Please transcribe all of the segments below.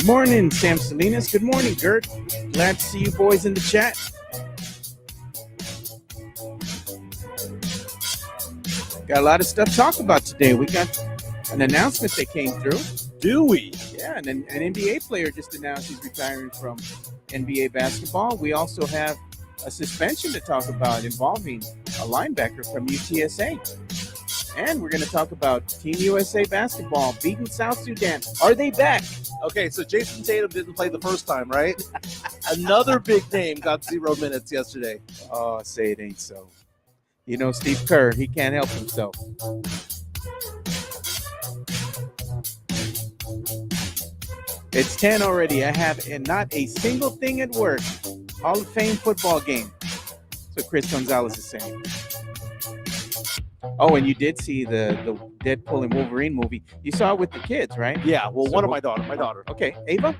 morning, Sam Salinas. Good morning, Gert. Glad to see you boys in the chat. Got a lot of stuff to talk about today. We got an announcement that came through. Do we? Yeah, and an NBA player just announced he's retiring from NBA basketball. We also have a suspension to talk about involving a linebacker from UTSA. And we're going to talk about Team USA basketball beating South Sudan. Are they back? Okay, so Jason Tatum didn't play the first time, right? Another big name got 0 minutes yesterday. Oh, say it ain't so. You know, Steve Kerr, he can't help himself. It's 10 already. I have not a single thing at work. Hall of Fame football game. So Chris Gonzalez is saying. Oh, and you did see the Deadpool and Wolverine movie. You saw it with the kids, right? Yeah, well, so my daughter. Okay, Ava?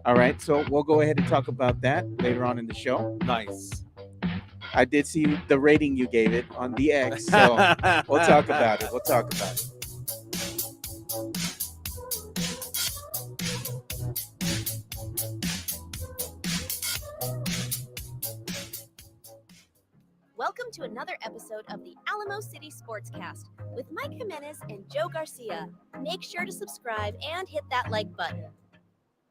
All right, so we'll go ahead and talk about that later on in the show. Nice. I did see the rating you gave it on the X, so we'll talk about it. Welcome to another episode of the Alamo City Sportscast with Mike Jimenez and Joe Garcia. Make sure to subscribe and hit that like button.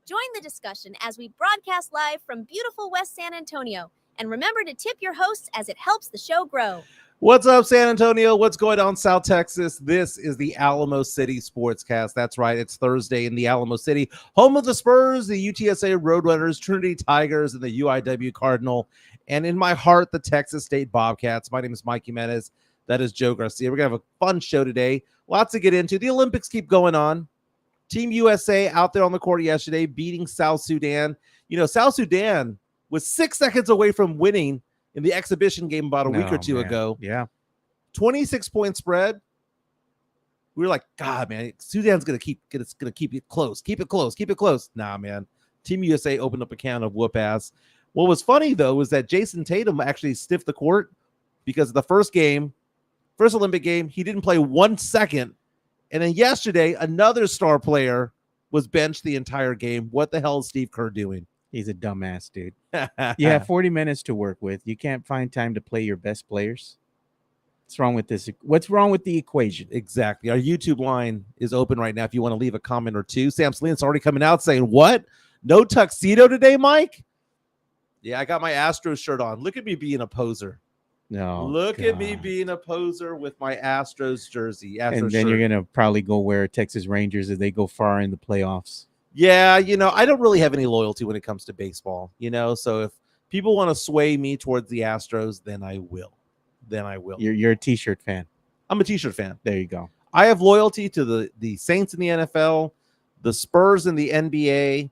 Join the discussion as we broadcast live from beautiful West San Antonio. And remember to tip your hosts as it helps the show grow. What's up, San Antonio? What's going on, South Texas? This is the Alamo City Sportscast. That's right. It's Thursday in the Alamo City, home of the Spurs, the UTSA Roadrunners, Trinity Tigers, and the UIW Cardinal. And in my heart, the Texas State Bobcats. My name is Mike Jimenez. That is Joe Garcia. We're going to have a fun show today. Lots to get into. The Olympics keep going on. Team USA out there on the court yesterday, beating South Sudan. You know, South Sudan was 6 seconds away from winning in the exhibition game about a week or two ago. Yeah. 26-point spread. We were like, God, man, Sudan's gonna keep it close. Keep it close. Nah, man. Team USA opened up a can of whoop ass. What was funny though was that Jason Tatum actually stiffed the court because the first Olympic game, he didn't play 1 second. And then yesterday, another star player was benched the entire game. What the hell is Steve Kerr doing? He's a dumbass, dude. You have 40 minutes to work with. You can't find time to play your best players. What's wrong with this? What's wrong with the equation? Exactly. Our YouTube line is open right now if you want to leave a comment or two. Sam Salinas already coming out saying, what? No tuxedo today, Mike? Yeah, I got my Astros shirt on. Look at me being a poser. No. Look at me being a poser with my Astros jersey. And then you're going to probably go wear Texas Rangers if they go far in the playoffs. Yeah, you know, I don't really have any loyalty when it comes to baseball, you know, so if people want to sway me towards the Astros, then I will. You're a T-shirt fan. I'm a T-shirt fan. There you go. I have loyalty to the Saints in the NFL, the Spurs in the NBA,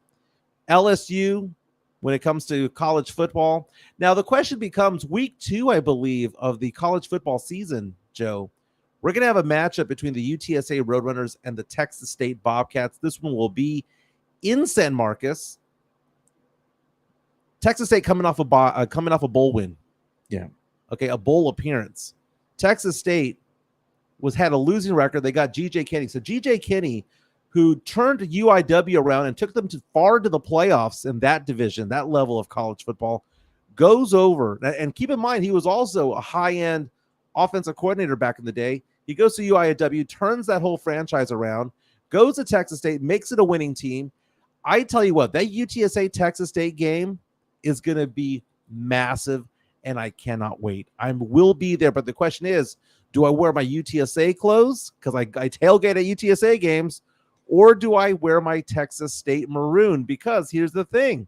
LSU when it comes to college football. Now, the question becomes week 2, I believe, of the college football season, Joe. We're going to have a matchup between the UTSA Roadrunners and the Texas State Bobcats. This one will be in San Marcos. Texas State coming off a bowl win. Yeah. Okay, a bowl appearance. Texas State had a losing record. They got G.J. Kinney. So G.J. Kinney, who turned UIW around and took them far to the playoffs in that division, that level of college football, goes over. And keep in mind, he was also a high-end offensive coordinator back in the day. He goes to UIW, turns that whole franchise around, goes to Texas State, makes it a winning team. I tell you what, that UTSA Texas State game is going to be massive, and I cannot wait. I will be there, but the question is, do I wear my UTSA clothes? Because I tailgate at UTSA games, or do I wear my Texas State maroon? Because here's the thing.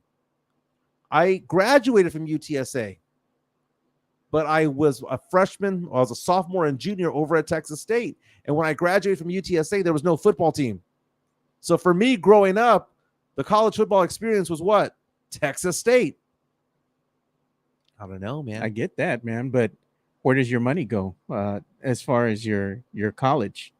I graduated from UTSA, but I was a freshman, I was a sophomore and junior over at Texas State. And when I graduated from UTSA, there was no football team. So for me growing up, the college football experience was what? Texas State. I don't know, man. I get that, man. But where does your money go as far as your college?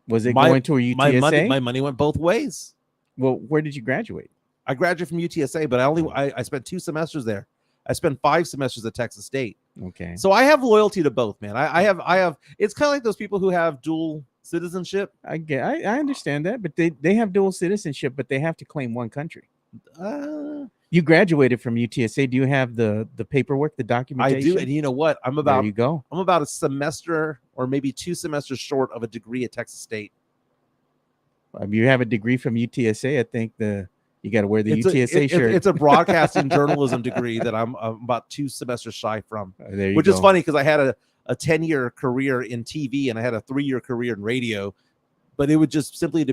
Was it going to a UTSA? My money went both ways. Well, where did you graduate? I graduated from UTSA, but I spent 2 semesters there. I spent 5 semesters at Texas State. Okay. So I have loyalty to both, man. I have. It's kind of like those people who have dual citizenship. I understand that, but they have dual citizenship, but they have to claim one country. You graduated from UTSA. Do you have the paperwork, the I documentation? do, and you know what? I'm There you go. about a semester or maybe 2 semesters short of a degree at Texas State. You have a degree from UTSA. I think you got to wear the It's UTSA shirt. It's a broadcasting journalism degree that I'm about 2 semesters shy from, There you which go. is funny because I had a 10-year career in TV and I had a 3-year career in radio, but it would just simply to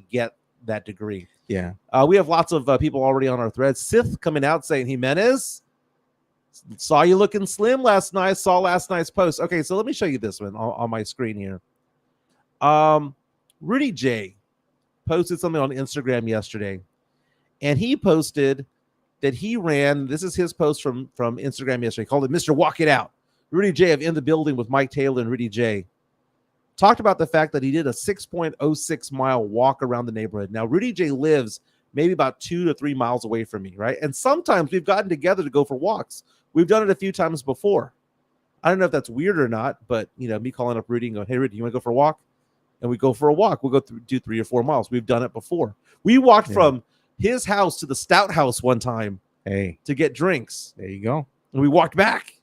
get that degree. Yeah. We have lots of people already on our thread. Sith coming out saying, Jimenez, saw you looking slim last night. Saw last night's post. Okay, so let me show you this one on my screen here. Rudy J posted something on Instagram yesterday, and he posted that he ran. This is his post from Instagram yesterday. He called it Mr. Walk It Out. Rudy J of In the Building with Mike Taylor and Rudy J talked about the fact that he did a 6.06 mile walk around the neighborhood. Now, Rudy J lives maybe about 2 to 3 miles away from me, right? And sometimes we've gotten together to go for walks. We've done it a few times before. I don't know if that's weird or not, but me calling up Rudy and going, hey, Rudy, you want to go for a walk? And we go for a walk. We'll go do 3 or 4 miles. We've done it before. We walked from his house to the Stout House one time to get drinks. There you go. And we walked back,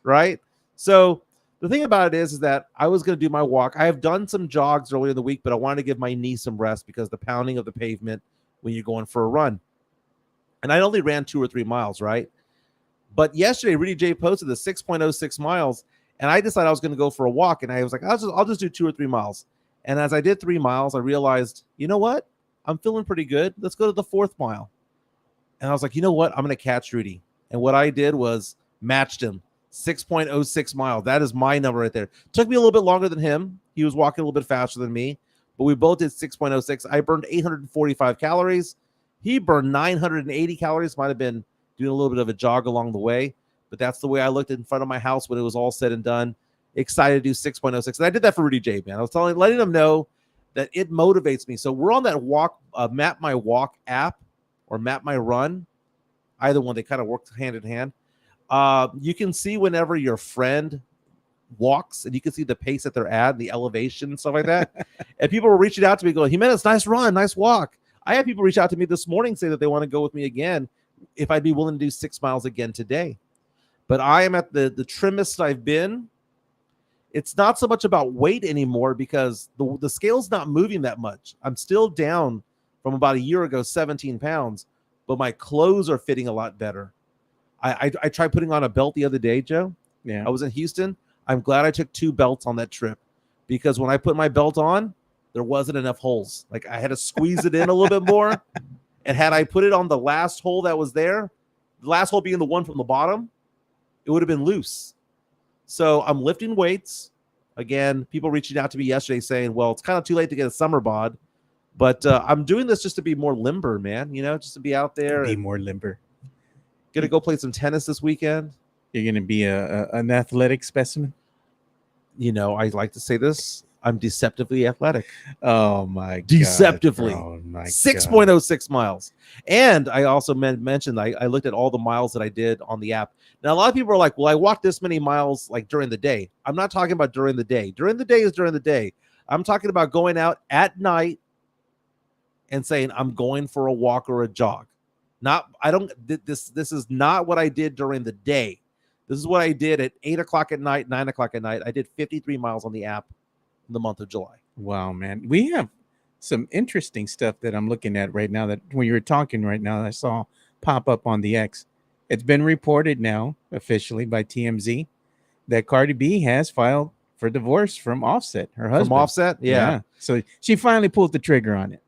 right? So the thing about it is that I was going to do my walk. I have done some jogs earlier in the week, but I wanted to give my knee some rest because the pounding of the pavement when you're going for a run. And I only ran 2 or 3 miles, right? But yesterday, Rudy J posted the 6.06 miles, and I decided I was going to go for a walk. And I was like, I'll just do 2 or 3 miles. And as I did 3 miles, I realized, you know what? I'm feeling pretty good. Let's go to the 4th mile. And I was like, you know what? I'm going to catch Rudy. And what I did was matched him. 6.06 miles. That is my number right there. Took me a little bit longer than him. He was walking a little bit faster than me, but we both did 6.06. I burned 845 calories. He burned 980 calories. Might have been doing a little bit of a jog along the way, but that's the way I looked in front of my house when it was all said and done. Excited to do 6.06. And I did that for Rudy J, man. I was letting him know that it motivates me. So we're on that walk, Map My Walk app or Map My Run. Either one, they kind of work hand in hand. You can see whenever your friend walks and you can see the pace that they're at, the elevation and stuff like that. And people were reaching out to me going, Jimenez, nice run, nice walk. I had people reach out to me this morning say that they want to go with me again if I'd be willing to do 6 miles again today. But I am at the trimmest I've been. It's not so much about weight anymore because the scale's not moving that much. I'm still down from about a year ago, 17 pounds, but my clothes are fitting a lot better. I tried putting on a belt the other day, Joe. Yeah. I was in Houston. I'm glad I took 2 belts on that trip because when I put my belt on, there wasn't enough holes. Like I had to squeeze it in a little bit more. And had I put it on the last hole that was there, the last hole being the one from the bottom, it would have been loose. So I'm lifting weights. Again, people reaching out to me yesterday saying, well, it's kind of too late to get a summer bod. But I'm doing this just to be more limber, man. Just to be out there. Be more limber. Gonna go play some tennis this weekend. You're gonna be an athletic specimen. I like to say this. I'm deceptively athletic. Oh my god. Deceptively. Oh my 6.06 miles. And I also mentioned I looked at all the miles that I did on the app. Now a lot of people are like, well, I walked this many miles like during the day. I'm not talking about during the day. During the day is during the day. I'm talking about going out at night and saying I'm going for a walk or a jog. This is not what I did during the day. This is what I did at 8 o'clock at night, 9 o'clock at night. I did 53 miles on the app in the month of July. Wow, man. We have some interesting stuff that I'm looking at right now that when you were talking right now, I saw pop up on the X. It's been reported now officially by TMZ that Cardi B has filed for divorce from Offset, her husband. From Offset? Yeah. So she finally pulled the trigger on it.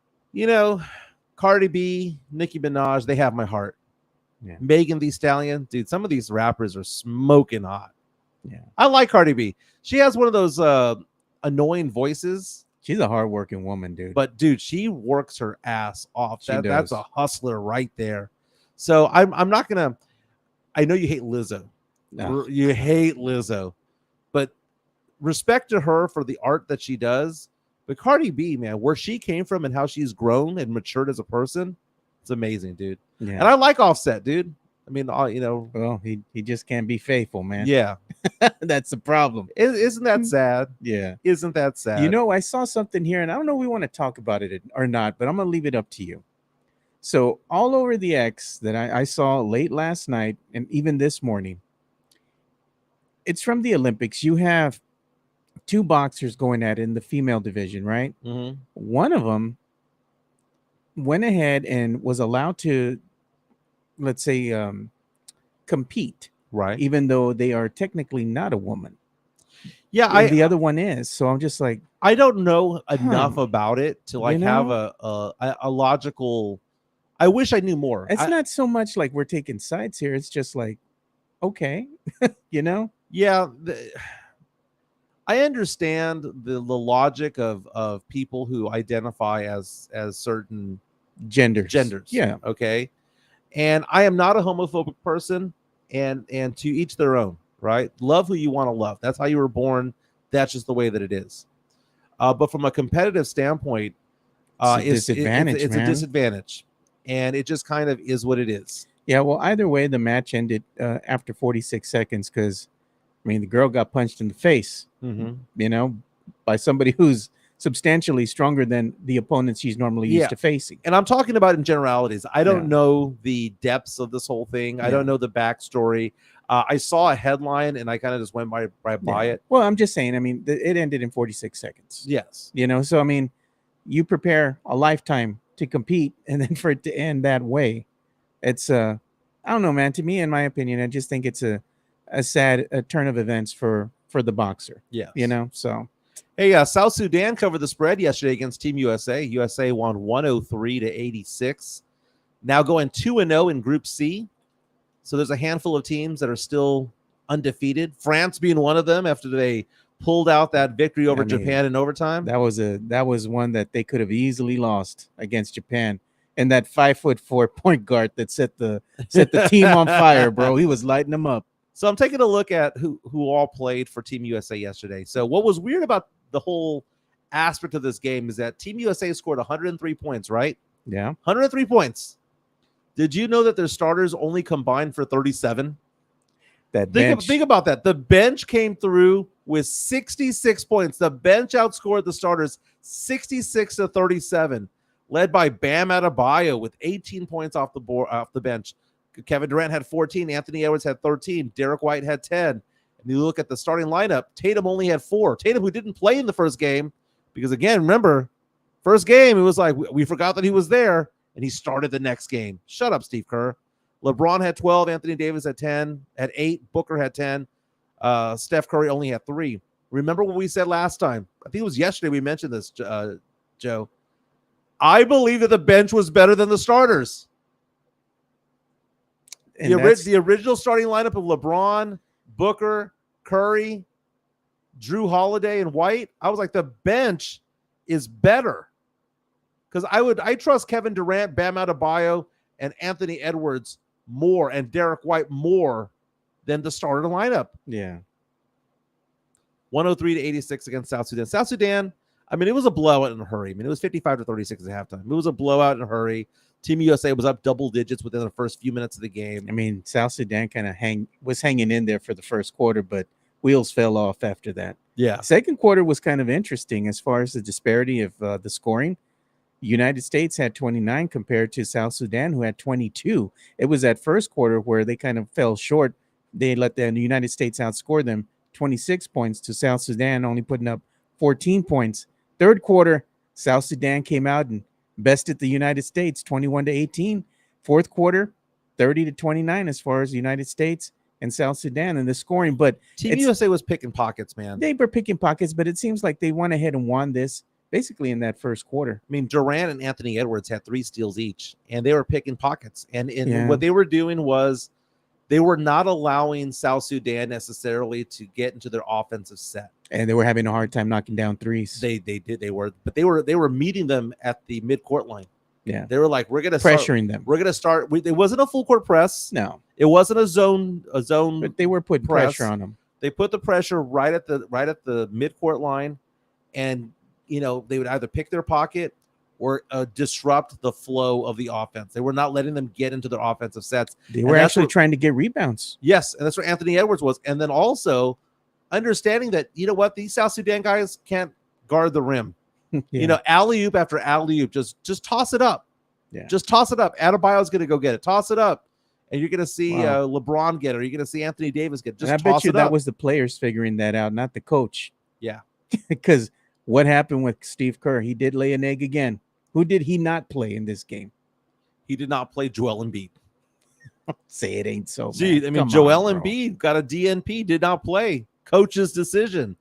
Cardi B, Nicki Minaj, they have my heart. Yeah. Megan Thee Stallion, dude, some of these rappers are smoking hot. Yeah. I like Cardi B. She has one of those annoying voices. She's a hardworking woman, dude. But, dude, she works her ass off. That's does. a hustler right there. So I'm not going to – I know you hate Lizzo. No. You hate Lizzo. But respect to her for the art that she does. But Cardi B, man, where she came from and how she's grown and matured as a person, it's amazing, dude. Yeah. And I like Offset, dude. I mean, Well, he just can't be faithful, man. yeah. That's the problem. Isn't that sad? Yeah. Isn't that sad? You know, I saw something here, and I don't know if we want to talk about it or not, but I'm gonna leave it up to you. So all over the X that I saw late last night and even this morning, it's from the Olympics. You have two boxers going at it in the female division, right? Mhm. One of them went ahead and was allowed to, let's say, compete, Right. even though they are technically not a woman. Yeah, And the other one is. So I'm just like, I don't know enough about it to like You have know? a logical. I wish I knew more. it's not so much like we're taking sides here. It's just like, okay, you know? Yeah, I understand the logic of people who identify as certain Genders. Yeah. Okay, and I am not a homophobic person, and to each their own. Right, love who you want to love. That's how you were born. That's just the way that it is. But from a competitive standpoint, It's a disadvantage, it's a man. disadvantage, and it just kind of is what it is. Yeah, well, either way, the match ended after 46 seconds because, I mean, the girl got punched in the face, you know, by somebody who's substantially stronger than the opponent she's normally used Yeah. to facing. And I'm talking about in generalities. I don't Yeah. know the depths of this whole thing. I Yeah. don't know the backstory. I saw a headline and I kind of just went by Yeah. it. Well, I'm just saying, I mean, it ended in 46 seconds. Yes. You know, so I mean, you prepare a lifetime to compete, and then for it to end that way, it's I don't know, man. To me, in my opinion, I just think it's a sad turn of events for the boxer. Yes. You know, so Hey, South Sudan covered the spread yesterday against Team USA. USA won 103-86. Now going 2-0 in Group C. So there's a handful of teams that are still undefeated. France being one of them after they pulled out that victory over I mean, Japan in overtime. that was one that they could have easily lost against Japan. And that 5'4" point guard that set the team on fire, bro. He was lighting them up. So I'm taking a look at who all played for Team USA yesterday. So what was weird about the whole aspect of this game is that Team USA scored 103 points, right? Yeah. 103 points. Did you know that their starters only combined for 37? That bench. Think about that. The bench came through with 66 points. The bench outscored the starters 66-37, led by Bam Adebayo with 18 points off the bench. Kevin Durant had 14. Anthony Edwards had 13. Derek White had 10. And you look at the starting lineup, Tatum only had 4. Tatum, who didn't play in the first game, because again, remember, first game, it was like we forgot that he was there, and he started the next game. Shut up, Steve Kerr. LeBron had 12. Anthony Davis had 10. Had 8. Booker had 10. Steph Curry only had 3. Remember what we said last time? I think it was yesterday we mentioned this, Joe. I believe that the bench was better than the starters. The original starting lineup of LeBron, Booker, Curry, Drew Holiday, and White, I was like, the bench is better. Because I trust Kevin Durant, Bam Adebayo, and Anthony Edwards more, and Derek White more than the starter lineup. Yeah. 103-86 against South Sudan. South Sudan, I mean, it was a blowout in a hurry. I mean, it was 55-36 at halftime. It was a blowout in a hurry. Team USA was up double digits within the first few minutes of the game. I mean, South Sudan kind of was hanging in there for the first quarter, but wheels fell off after that. Yeah. Second quarter was kind of interesting as far as the disparity of the scoring. United States had 29 compared to South Sudan, who had 22. It was that first quarter where they kind of fell short. They let the United States outscore them 26 points to South Sudan only putting up 14 points. Third quarter, South Sudan came out and bested the United States 21-18. Fourth quarter, 30-29 as far as the United States and South Sudan in the scoring. But Team USA was picking pockets, man. They were picking pockets, but it seems like they went ahead and won this basically in that first quarter. I mean, Durant and Anthony Edwards had 3 steals each, and they were picking pockets. And what they were doing was they were not allowing South Sudan necessarily to get into their offensive set. And they were having a hard time knocking down threes. They were meeting them at the midcourt line. Yeah. They were like, we're going to pressuring them. We're going to start. It wasn't a full court press. No. It wasn't a zone. But they were putting pressure on them. They put the pressure right at the midcourt line, and they would either pick their pocket or disrupt the flow of the offense. They were not letting them get into their offensive sets. They were actually trying to get rebounds. Yes, and that's where Anthony Edwards was. And then also understanding that, you know what, these South Sudan guys can't guard the rim. Yeah. You know, alley-oop after alley-oop, just toss it up. Yeah. Just toss it up. Adebayo's going to go get it. Toss it up. And you're going to see LeBron get it, or you're going to see Anthony Davis get it. Just and I toss bet you it that up. was the players figuring that out, not the coach. Yeah. Because what happened with Steve Kerr? He did lay an egg again. Who did he not play in this game? He did not play Joel Embiid. Say it ain't so. Gee, I mean, Joel Embiid got a DNP, did not play. Coach's decision.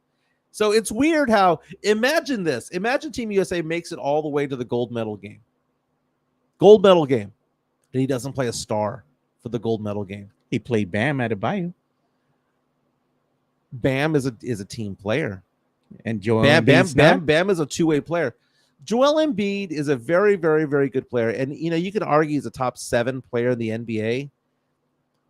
So it's weird how, imagine this. Imagine Team USA makes it all the way to the gold medal game. Gold medal game. And he doesn't play a star for the gold medal game. He played Bam Adebayo. Bam is a team player. And Joel Bam is a two-way player. Joel Embiid is a very, very, very good player. And, you know, you can argue he's a top 7 player in the NBA.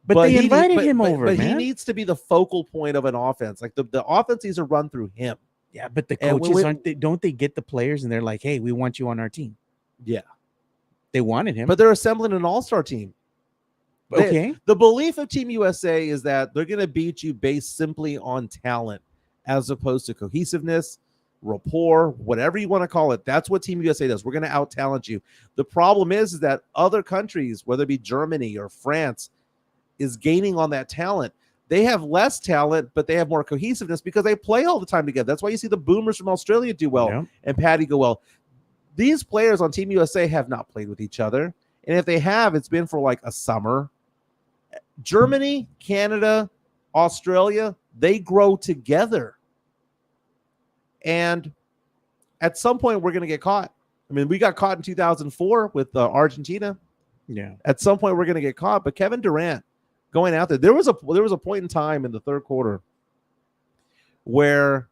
But they invited him over, but man. He needs to be the focal point of an offense. Like the offense needs to run through him. Yeah, but the coaches don't they get the players and they're like, hey, we want you on our team. Yeah. They wanted him. But they're assembling an all-star team. Okay. The belief of Team USA is that they're going to beat you based simply on talent as opposed to cohesiveness, rapport, whatever you want to call it. That's what Team USA does. We're going to out-talent you. The problem is that other countries, whether it be Germany or France, is gaining on that talent. They have less talent, but they have more cohesiveness because they play all the time together. That's why you see the boomers from Australia do well and Patty go well. These players on Team USA have not played with each other. And if they have, it's been for like a summer. Germany, Canada, Australia, they grow together. And at some point, we're going to get caught. I mean, we got caught in 2004 with Argentina. Yeah. At some point, we're going to get caught. But Kevin Durant going out there, there was a point in time in the third quarter where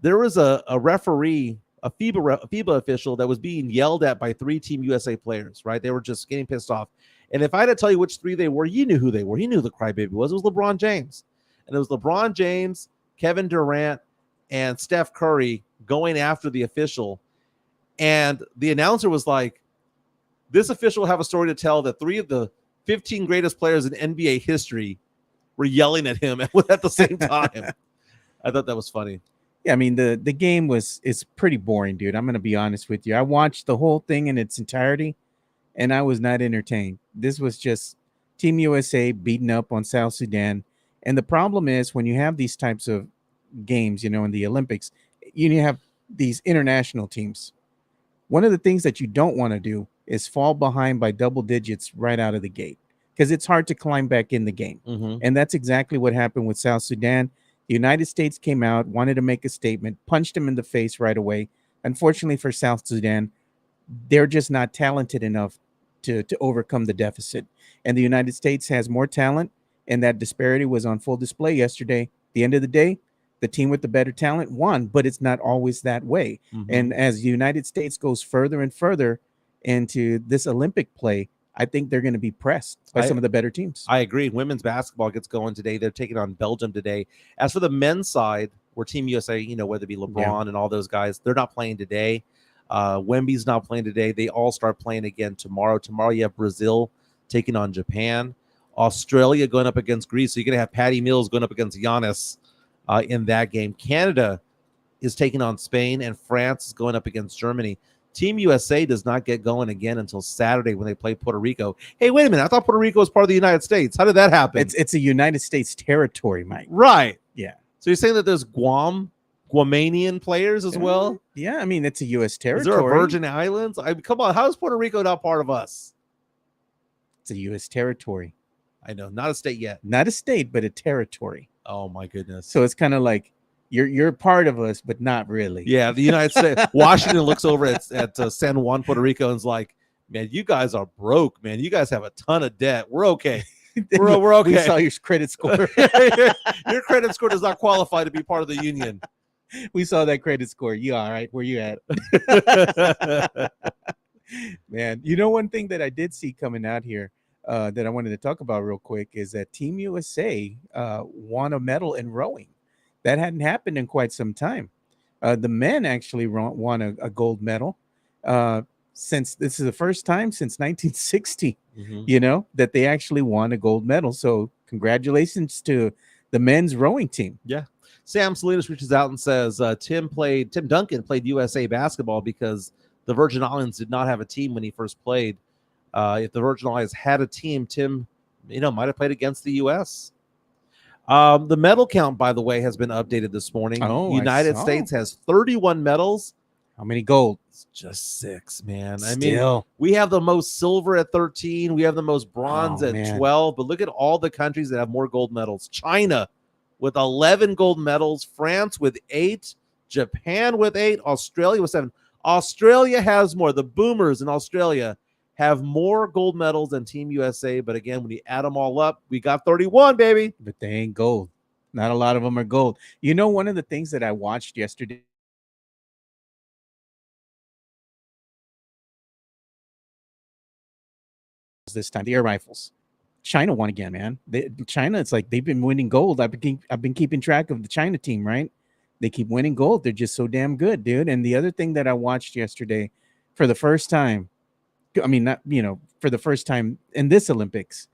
there was a referee, a FIBA official that was being yelled at by 3 Team USA players, right? They were just getting pissed off. And if I had to tell you which 3 they were, you knew who they were. You knew who the crybaby was. It was LeBron James. And it was LeBron James, Kevin Durant, and Steph Curry going after the official. And the announcer was like, this official will have a story to tell that 3 of the 15 greatest players in NBA history were yelling at him at the same time. I thought that was funny. Yeah, I mean, the game is pretty boring, dude. I'm going to be honest with you. I watched the whole thing in its entirety, and I was not entertained. This was just Team USA beating up on South Sudan. And the problem is when you have these types of games, you know, in the Olympics, you have these international teams. One of the things that you don't want to do is fall behind by double digits right out of the gate because it's hard to climb back in the game. Mm-hmm. And that's exactly what happened with South Sudan. The United States came out, wanted to make a statement, punched him in the face right away. Unfortunately for South Sudan, they're just not talented enough to overcome the deficit. And the United States has more talent, and that disparity was on full display yesterday. At the end of the day, the team with the better talent won, but it's not always that way. Mm-hmm. And as the United States goes further and further into this Olympic play, I think they're going to be pressed by some of the better teams. I agree. Women's basketball gets going today. They're taking on Belgium today. As for the men's side, where Team USA, you know, whether it be LeBron and all those guys, they're not playing today. Wemby's not playing today. They all start playing again tomorrow. Tomorrow you have Brazil taking on Japan. Australia going up against Greece. So you're going to have Patty Mills going up against Giannis in that game. Canada is taking on Spain, and France is going up against Germany. Team USA does not get going again until Saturday when they play Puerto Rico. Hey, wait a minute. I thought Puerto Rico was part of the United States. How did that happen? It's a United States territory, Mike. Right. Yeah. So you're saying that there's Guamanian players as well? Yeah, I mean, it's a U.S. territory. Is there a Virgin Islands? Come on. How is Puerto Rico not part of us? It's a U.S. territory. I know. Not a state yet. Not a state, but a territory. Oh, my goodness. So it's kind of like you're part of us, but not really. Yeah, the United States. Washington looks over at San Juan, Puerto Rico, and is like, man, you guys are broke, man. You guys have a ton of debt. We're okay. We're okay. We saw your credit score. Your credit score does not qualify to be part of the union. We saw that credit score. You all right? Where you at? Man, you know, one thing that I did see coming out here that I wanted to talk about real quick is that Team USA won a medal in rowing. That hadn't happened in quite some time. The men actually won a gold medal. since this is the first time since 1960, Mhm. that they actually won a gold medal. So congratulations to the men's rowing team. Yeah. Sam Salinas reaches out and says Tim Duncan played USA basketball because the Virgin Islands did not have a team when he first played. If the Virgin Islands had a team, Tim, might have played against the U.S. The medal count, by the way, has been updated this morning. Oh, I United saw. States has 31 medals. How many gold? It's just 6, man. I mean, Still. we have the most silver at 13. We have the most bronze Oh, at man. 12. But look at all the countries that have more gold medals. China with 11 gold medals. France with 8. Japan with 8. Australia with 7. Australia has more. The Boomers in Australia have more gold medals than Team USA. But again, when you add them all up, we got 31, baby. But they ain't gold. Not a lot of them are gold. One of the things that I watched yesterday this time, the air rifles. China won again, man. China, it's like they've been winning gold. I've been keeping track of the China team, right? They keep winning gold. They're just so damn good, dude. And the other thing that I watched yesterday, for the first time, I mean, not for the first time in this Olympics,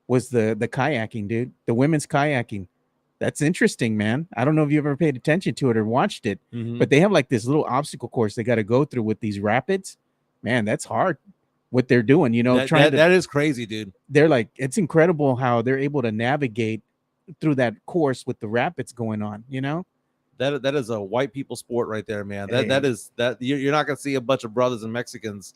was the kayaking, dude. The women's kayaking. That's interesting, man. I don't know if you ever paid attention to it or watched it, but they have like this little obstacle course they got to go through with these rapids. Man, that's hard. What they're doing, that is crazy, dude. They're like, it's incredible how they're able to navigate through that course with the rapids going on. That is a white people sport right there, man. Hey. That you're not gonna see a bunch of brothers and Mexicans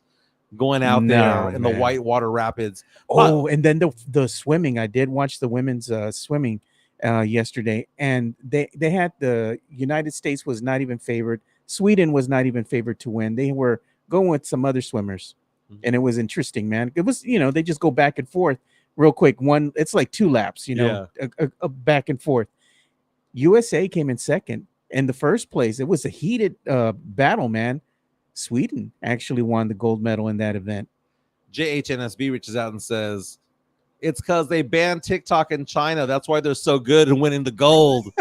going out No, there in the man. white water rapids. Oh, and then the swimming. I did watch the women's swimming yesterday, and they had the United States was not even favored. Sweden was not even favored to win. They were going with some other swimmers, and it was interesting, man. It was they just go back and forth real quick. It's like 2 laps, a back and forth. USA came in second. In the first place, it was a heated battle, man. Sweden actually won the gold medal in that event. JHNSB reaches out and says, it's because they banned TikTok in China. That's why they're so good and winning the gold.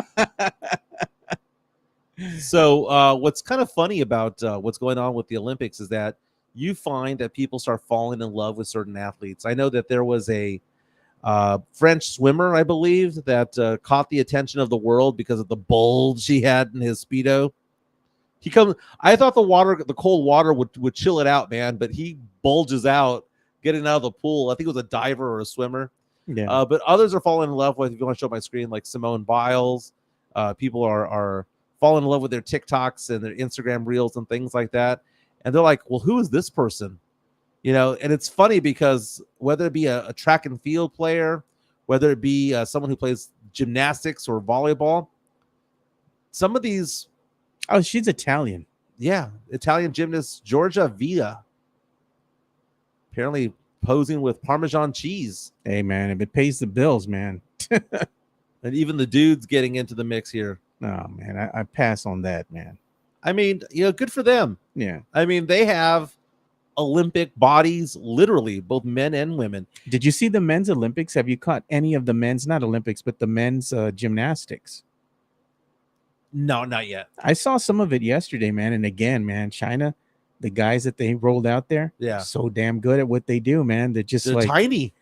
So what's kind of funny about what's going on with the Olympics is that you find that people start falling in love with certain athletes. I know that there was a French swimmer, I believe, that caught the attention of the world because of the bulge he had in his Speedo. I thought the cold water would chill it out, man, but he bulges out getting out of the pool. I think it was a diver or a swimmer. Yeah. But others are falling in love with, if you want to show my screen, like Simone Biles. People are falling in love with their TikToks and their Instagram reels and things like that. And they're like, well, who is this person? And it's funny because whether it be a track and field player, whether it be someone who plays gymnastics or volleyball, some of these. Oh, she's Italian. Yeah. Italian gymnast Giorgia Villa. Apparently posing with Parmesan cheese. Hey, man, if it pays the bills, man. And even the dudes getting into the mix here. Oh, man, I pass on that, man. I mean, good for them. Yeah. I mean, they have Olympic bodies, literally, both men and women. Did you see the men's Olympics? Have you caught any of the men's, not Olympics, but the men's gymnastics? No, not yet. I saw some of it yesterday, man. And again, man, China, the guys that they rolled out there, so damn good at what they do, man. They're like tiny.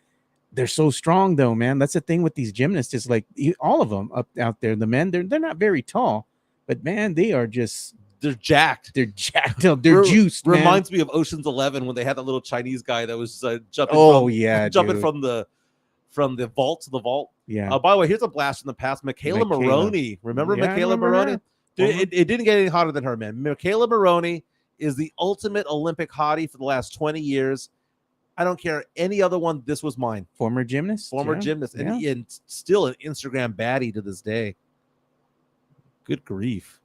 They're so strong, though, man. That's the thing with these gymnasts. Is like all of them out there. The men, they're not very tall, but man, they're jacked. They're jacked. They're juiced. Reminds me of Ocean's 11 when they had that little Chinese guy that was jumping. Jumping from the vault to the vault. Yeah. By the way, here's a blast from the past. Michaela Maroney. Remember Michaela Maroney? Dude, it didn't get any hotter than her, man. Michaela Maroney is the ultimate Olympic hottie for the last 20 years. I don't care any other one. This was mine. Former gymnast. Gymnast. And still an Instagram baddie to this day. Good grief.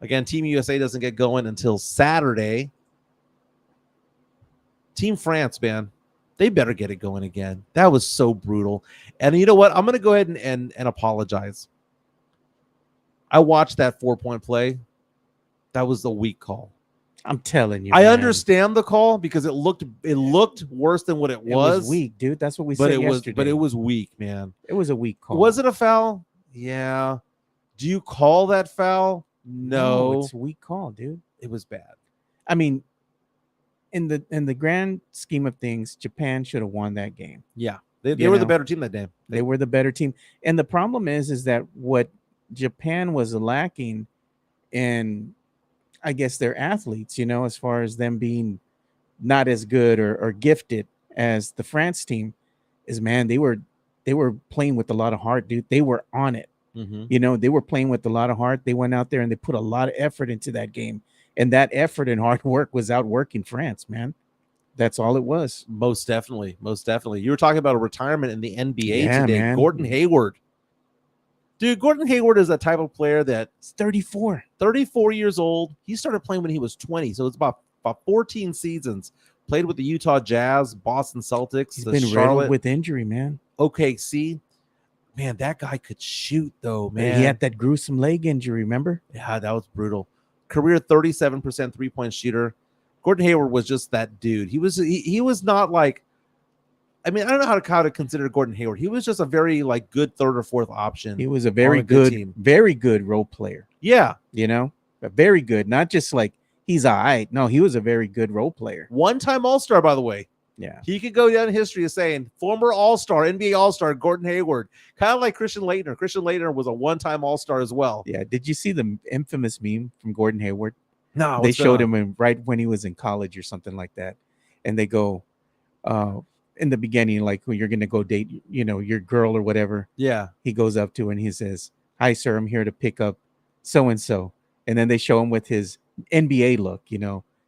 Again, Team USA doesn't get going until Saturday. Team France, man, they better get it going again. That was so brutal. And you know what? I'm going to go ahead and apologize. I watched that 4-point play. That was a weak call. I'm telling you. I understand the call because it looked worse than what it was. It was weak, dude. That's what we said yesterday. But it was weak, man. It was a weak call. Was it a foul? Yeah. Do you call that foul? No. It's a weak call, dude. It was bad. I mean, in the grand scheme of things, Japan should have won that game. Yeah, they You were the know? better team that day. They were the better team. And the problem is that what Japan was lacking in, I guess, their athletes, as far as them being not as good or gifted as the France team, is, man, they were playing with a lot of heart, dude. They were on it. Mm-hmm. They were playing with a lot of heart. They went out there and they put a lot of effort into that game. And that effort and hard work was outworking France, man. That's all it was. Most definitely. Most definitely. You were talking about a retirement in the NBA Yeah, today. man. Gordon Hayward. Dude, Gordon Hayward is that type of player that's 34 years old. He started playing when he was 20. So it's about 14 seasons. Played with the Utah Jazz, Boston Celtics, He's the been Charlotte riddled with injury, man. OKC. Man, that guy could shoot, though, man. He had that gruesome leg injury, remember? Yeah, that was brutal. Career 37% three-point shooter. Gordon Hayward was just that dude. He was not like, I mean, I don't know how to consider Gordon Hayward. He was just a very like good third or fourth option. He was a very good very good role player. Yeah. A very good, not just like he's all right. No, he was a very good role player. One-time All-Star, by the way. Yeah. He could go down in history as saying former All-Star, NBA All-Star, Gordon Hayward. Kind of like Christian Laettner. Christian Laettner was a one-time All-Star as well. Yeah. Did you see the infamous meme from Gordon Hayward? No. They showed him right when he was in college or something like that. And they go, in the beginning, like when you're going to go date, your girl or whatever. Yeah. He goes up to her and he says, "Hi, sir, I'm here to pick up so-and-so." And then they show him with his NBA look,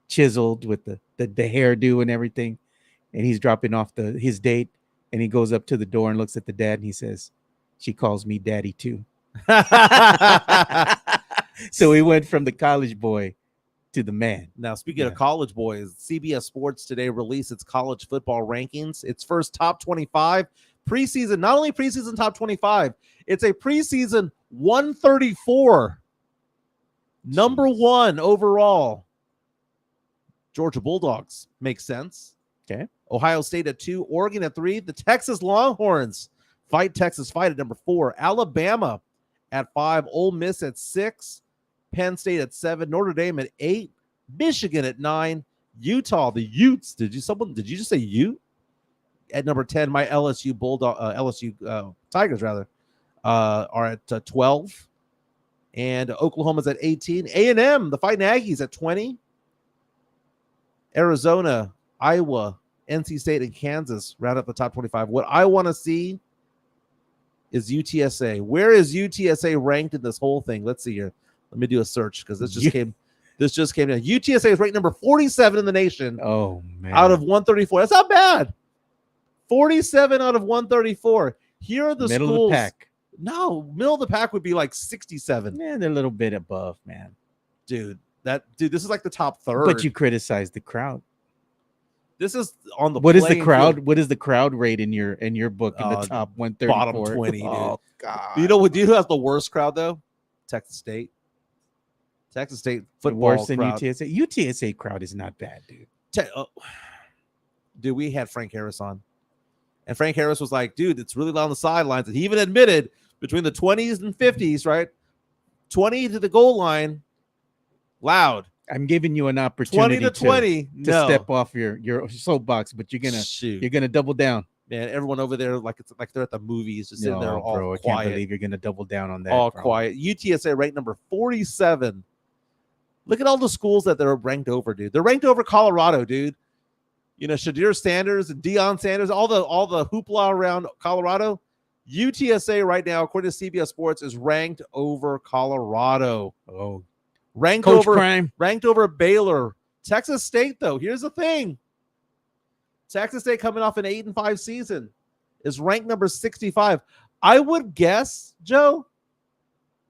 chiseled with the hairdo and everything. And he's dropping off his date, and he goes up to the door and looks at the dad, and he says, "She calls me daddy too." So he went from the college boy to the man. Now, speaking of college boys, CBS Sports today released its college football rankings. Its first top 25 preseason, not only preseason top 25, it's a preseason 134. Number one overall. Georgia Bulldogs. Makes sense. Okay. Ohio State at 2, Oregon at 3. The Texas Longhorns fight at number 4. Alabama at 5, Ole Miss at 6, Penn State at 7, Notre Dame at 8, Michigan at 9, Utah, the Utes. Did you just say Ute? At number 10, my LSU Tigers rather are at 12, and Oklahoma's at 18. A&M, the Fighting Aggies at 20. Arizona, Iowa, NC State, and Kansas round up the top 25. What I want to see is UTSA. Where is UTSA ranked in this whole thing? Let's see here. Let me do a search because this just came in. UTSA is ranked number 47 in the nation. Oh, man. Out of 134. That's not bad. 47 out of 134. Here are the middle schools. Of the pack. No, middle of the pack would be like 67. Yeah, they're a little bit above, man. Dude, this is like the top third. But you criticize the crowd. This is on the what is the crowd? Field. What is the crowd rate in your book in the top 134? Bottom 20, dude. Oh, God. You know who has the worst crowd though? Texas State. Texas State football worse than crowd. UTSA. UTSA crowd is not bad, dude. Dude, we had Frank Harris on. And Frank Harris was like, dude, it's really loud on the sidelines. And he even admitted between the 20s and 50s, right? 20 to the goal line, loud. I'm giving you an opportunity 20 to 20 to step off your soapbox, but you're gonna double down. Man, everyone over there like it's like they're at the movies, just sitting there all quiet. I can't believe you're gonna double down on that. All quiet. UTSA ranked number 47. Look at all the schools that they're ranked over, dude. They're ranked over Colorado, dude. Shadir Sanders and Deion Sanders, all the hoopla around Colorado. UTSA right now, according to CBS Sports, is ranked over Colorado. Oh, ranked Coach Prime. Ranked over Baylor. Texas State, though, here's the thing. Texas State, coming off an 8-5 season, is ranked number 65. I would guess, Joe,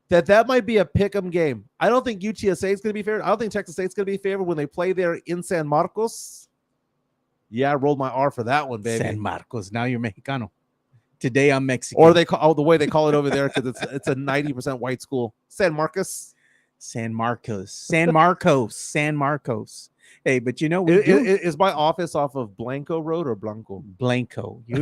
that might be a pick'em game. I don't think UTSA is going to be favored. I don't think Texas State's going to be favored when they play there in San Marcos. Yeah, I rolled my R for that one, baby. San Marcos. Now you're Mexicano. Today I'm Mexican. Or they call the way they call it over there because it's a 90% white school. San Marcos. Hey, but is my office off of Blanco Road or Blanco? Blanco. You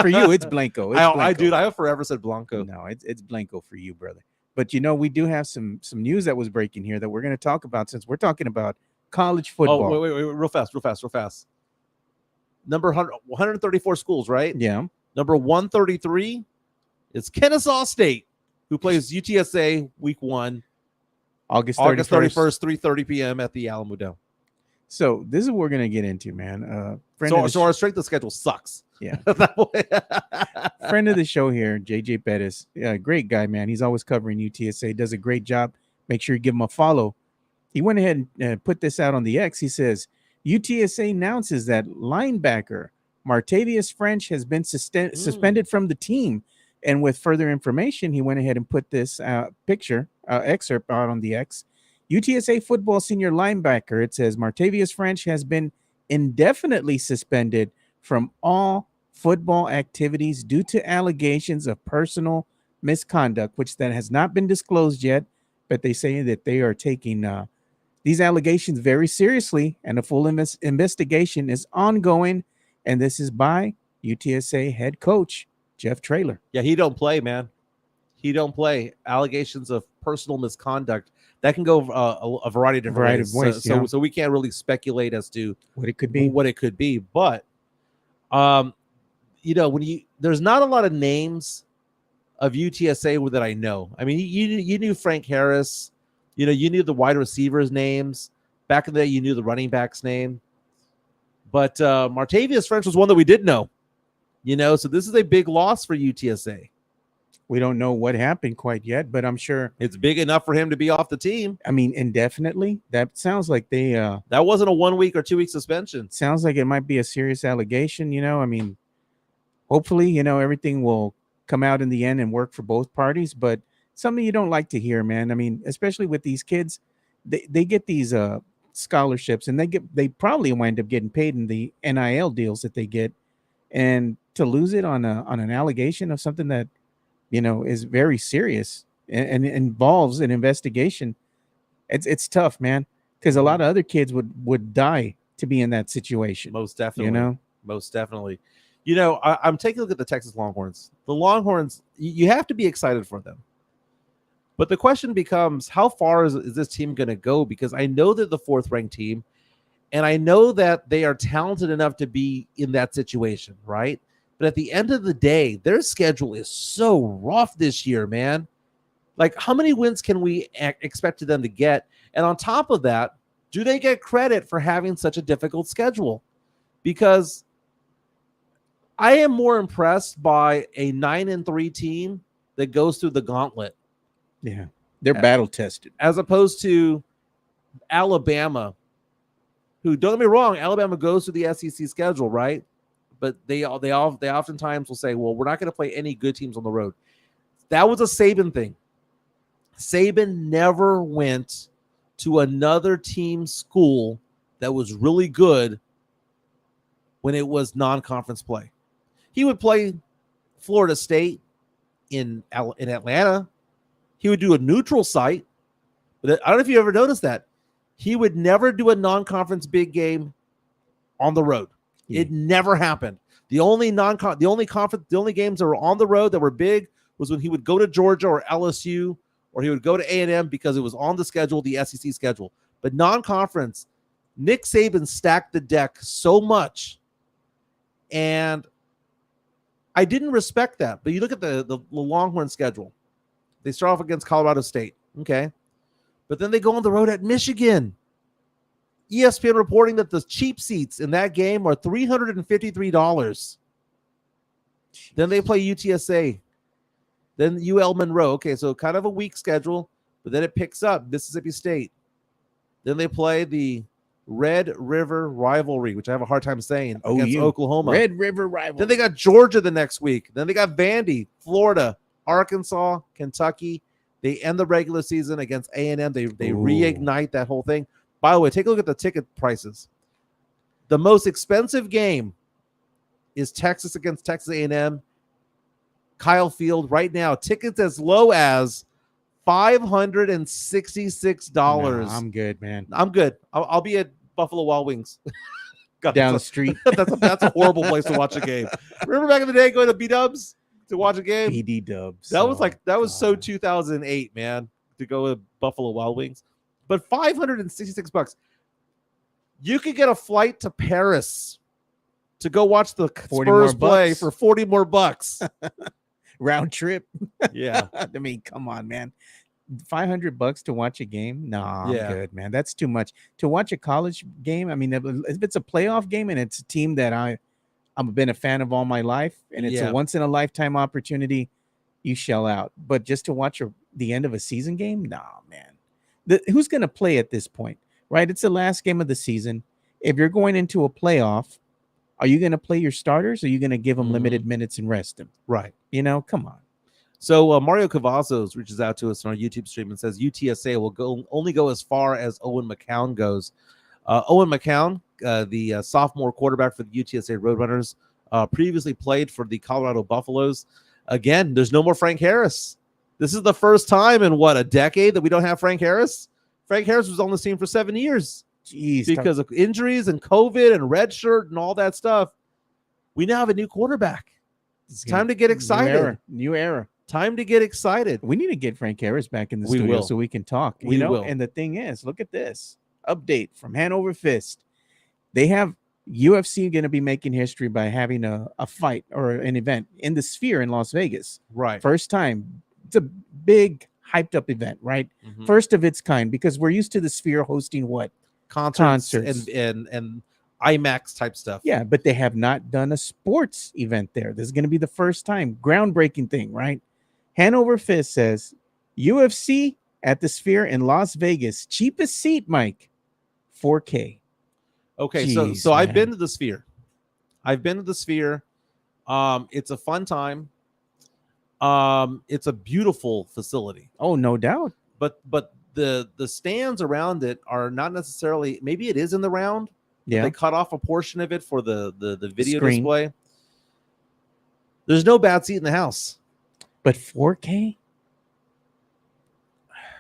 for you, it's Blanco. It's Blanco. I have forever said Blanco. No, it's Blanco for you, brother. But we do have some news that was breaking here that we're going to talk about, since we're talking about college Oh, football. wait, real fast. Number 134 schools, right? Yeah. Number 133 is Kennesaw State, who plays UTSA week 1, August August 31st. 31st, 3:30 p.m. at the Alamo Dome. So this is what we're gonna get into, man. So our strength of schedule sucks. Yeah. Friend of the show here, JJ Pettis. Great guy, man. He's always covering UTSA. Does a great job. Make sure you give him a follow. He went ahead and put this out on the X. He says UTSA announces that linebacker Martavius French has been suspended from the team. And with further information, he went ahead and put this excerpt out on the X. UTSA football senior linebacker, it says Martavius French has been indefinitely suspended from all football activities due to allegations of personal misconduct, which that has not been disclosed yet, but they say that they are taking these allegations very seriously, and a full investigation is ongoing. And this is by UTSA head coach Jeff Traylor. Yeah, he don't play, man. He don't play. Allegations of personal misconduct that can go a variety of different ways. So we can't really speculate as to what it could be. But there's not a lot of names of UTSA that I know. I mean, you knew Frank Harris. You knew the wide receivers' names. Back in the day, you knew the running back's name. But Martavius French was one that we did know. So this is a big loss for UTSA. We don't know what happened quite yet, but I'm sure it's big enough for him to be off the team. I mean, indefinitely. That sounds like that wasn't a 1 week or 2 week suspension. Sounds like it might be a serious allegation. I mean, hopefully, everything will come out in the end and work for both parties. But something you don't like to hear, man. I mean, especially with these kids, they get these scholarships, and they probably wind up getting paid in the NIL deals that they get, and to lose it on an allegation of something that is very serious and involves an investigation. It's tough, man, because a lot of other kids would die to be in that situation. Most definitely. Most definitely. I'm taking a look at the Texas Longhorns. The Longhorns, you have to be excited for them. But the question becomes, how far is this team going to go? Because I know they're the 4th ranked team, and I know that they are talented enough to be in that situation, right? But at the end of the day, their schedule is so rough this year, man. Like, how many wins can we expect them to get? And on top of that, do they get credit for having such a difficult schedule? Because I am more impressed by a 9-3 team that goes through the gauntlet. Yeah, they're battle tested, as opposed to Alabama, who, don't get me wrong, Alabama goes through the SEC schedule, right? But they oftentimes will say, well, we're not going to play any good teams on the road. That was a Saban thing. Saban never went to another team school that was really good when it was non-conference play. He would play Florida State in Atlanta. He would do a neutral site. But I don't know if you ever noticed that. He would never do a non-conference big game on the road. Yeah. It never happened. The only games that were on the road that were big was when he would go to Georgia or LSU, or he would go to A&M because it was on the schedule, the SEC schedule. But non-conference, Nick Saban stacked the deck so much, and I didn't respect that. But you look at the Longhorn schedule. They start off against Colorado State, okay? But then they go on the road at Michigan. ESPN reporting that the cheap seats in that game are $353. Then they play UTSA. Then UL Monroe. Okay, so kind of a weak schedule, but then it picks up Mississippi State. Then they play the Red River Rivalry, which I have a hard time saying, against Oklahoma. Red River Rivalry. Then they got Georgia the next week. Then they got Vandy, Florida, Arkansas, Kentucky. They end the regular season against A&M. They reignite that whole thing. By the way, take a look at the ticket prices. The most expensive game is Texas against Texas A&M. Kyle Field right now. Tickets as low as $566. Nah, I'm good, man. I'm good. I'll be at Buffalo Wild Wings. Down the street. That's a horrible place to watch a game. Remember back in the day going to B-Dubs to watch a game? BD Dubs. That was so 2008, man, to go to Buffalo Wild Wings. But $566. You could get a flight to Paris to go watch the 40 more Spurs play bucks. for $40 more. Round trip. Yeah. I mean, come on, man. $500 to watch a game? No, I'm Yeah. good, man. That's too much. To watch a college game, I mean, if it's a playoff game and it's a team that I've been a fan of all my life and it's Yeah. a once in a lifetime opportunity, you shell out. But just to watch the end of a season game? No, man. Who's going to play at this point, right? It's the last game of the season. If you're going into a playoff, are you going to play your starters or are you going to give them limited minutes and rest them? Right. You know, come on. So Mario Cavazos reaches out to us on our YouTube stream and says UTSA will only go as far as Owen McCown goes. Owen McCown, the sophomore quarterback for the UTSA Roadrunners, previously played for the Colorado Buffaloes. Again, there's no more Frank Harris. This is the first time in a decade that we don't have Frank Harris. Frank Harris was on the team for 7 years. Jeez, because of injuries and COVID and red shirt and all that stuff. We now have a new quarterback. It's time to get excited. New era. Time to get excited. We need to get Frank Harris back in the studio so we can talk. We will. And the thing is, look at this update from Hanover Fist. They have UFC going to be making history by having a fight or an event in the Sphere in Las Vegas. Right. First time. It's a big hyped up event, right? Mm-hmm. First of its kind, because we're used to the Sphere hosting what? Concerts. And IMAX type stuff. Yeah, but they have not done a sports event there. This is going to be the first time. Groundbreaking thing, right? Hanover Fist says UFC at the Sphere in Las Vegas. Cheapest seat, Mike, $4K. Okay, Jeez, so I've been to the Sphere. It's a fun time. It's a beautiful facility. Oh, no doubt. But the stands around it are not necessarily. Maybe it is in the round. Yeah, they cut off a portion of it for the video screen display. There's no bad seat in the house. But 4K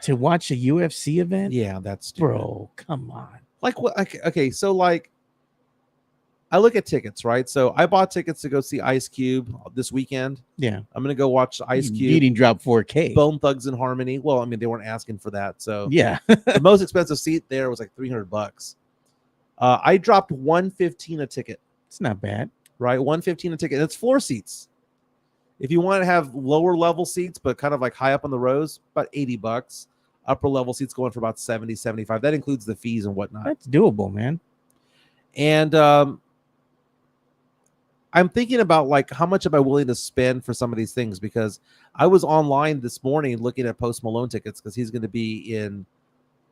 to watch a UFC event? Yeah, that's stupid. Bro, come on. Like what? Okay, so like I look at tickets, right? So I bought tickets to go see Ice Cube this weekend. Yeah, I'm gonna go watch Ice Cube. Beating drop 4K. Bone Thugs and Harmony. Well, I mean they weren't asking for that, so yeah. The most expensive seat there was like $300. I dropped $115 a ticket. It's not bad, right? $115 a ticket. And it's floor seats. If you want to have lower level seats, but kind of like high up on the rows, about $80. Upper level seats going for about $70, $75. That includes the fees and whatnot. That's doable, man. And I'm thinking about like how much am I willing to spend for some of these things, because I was online this morning looking at Post Malone tickets because he's going to be in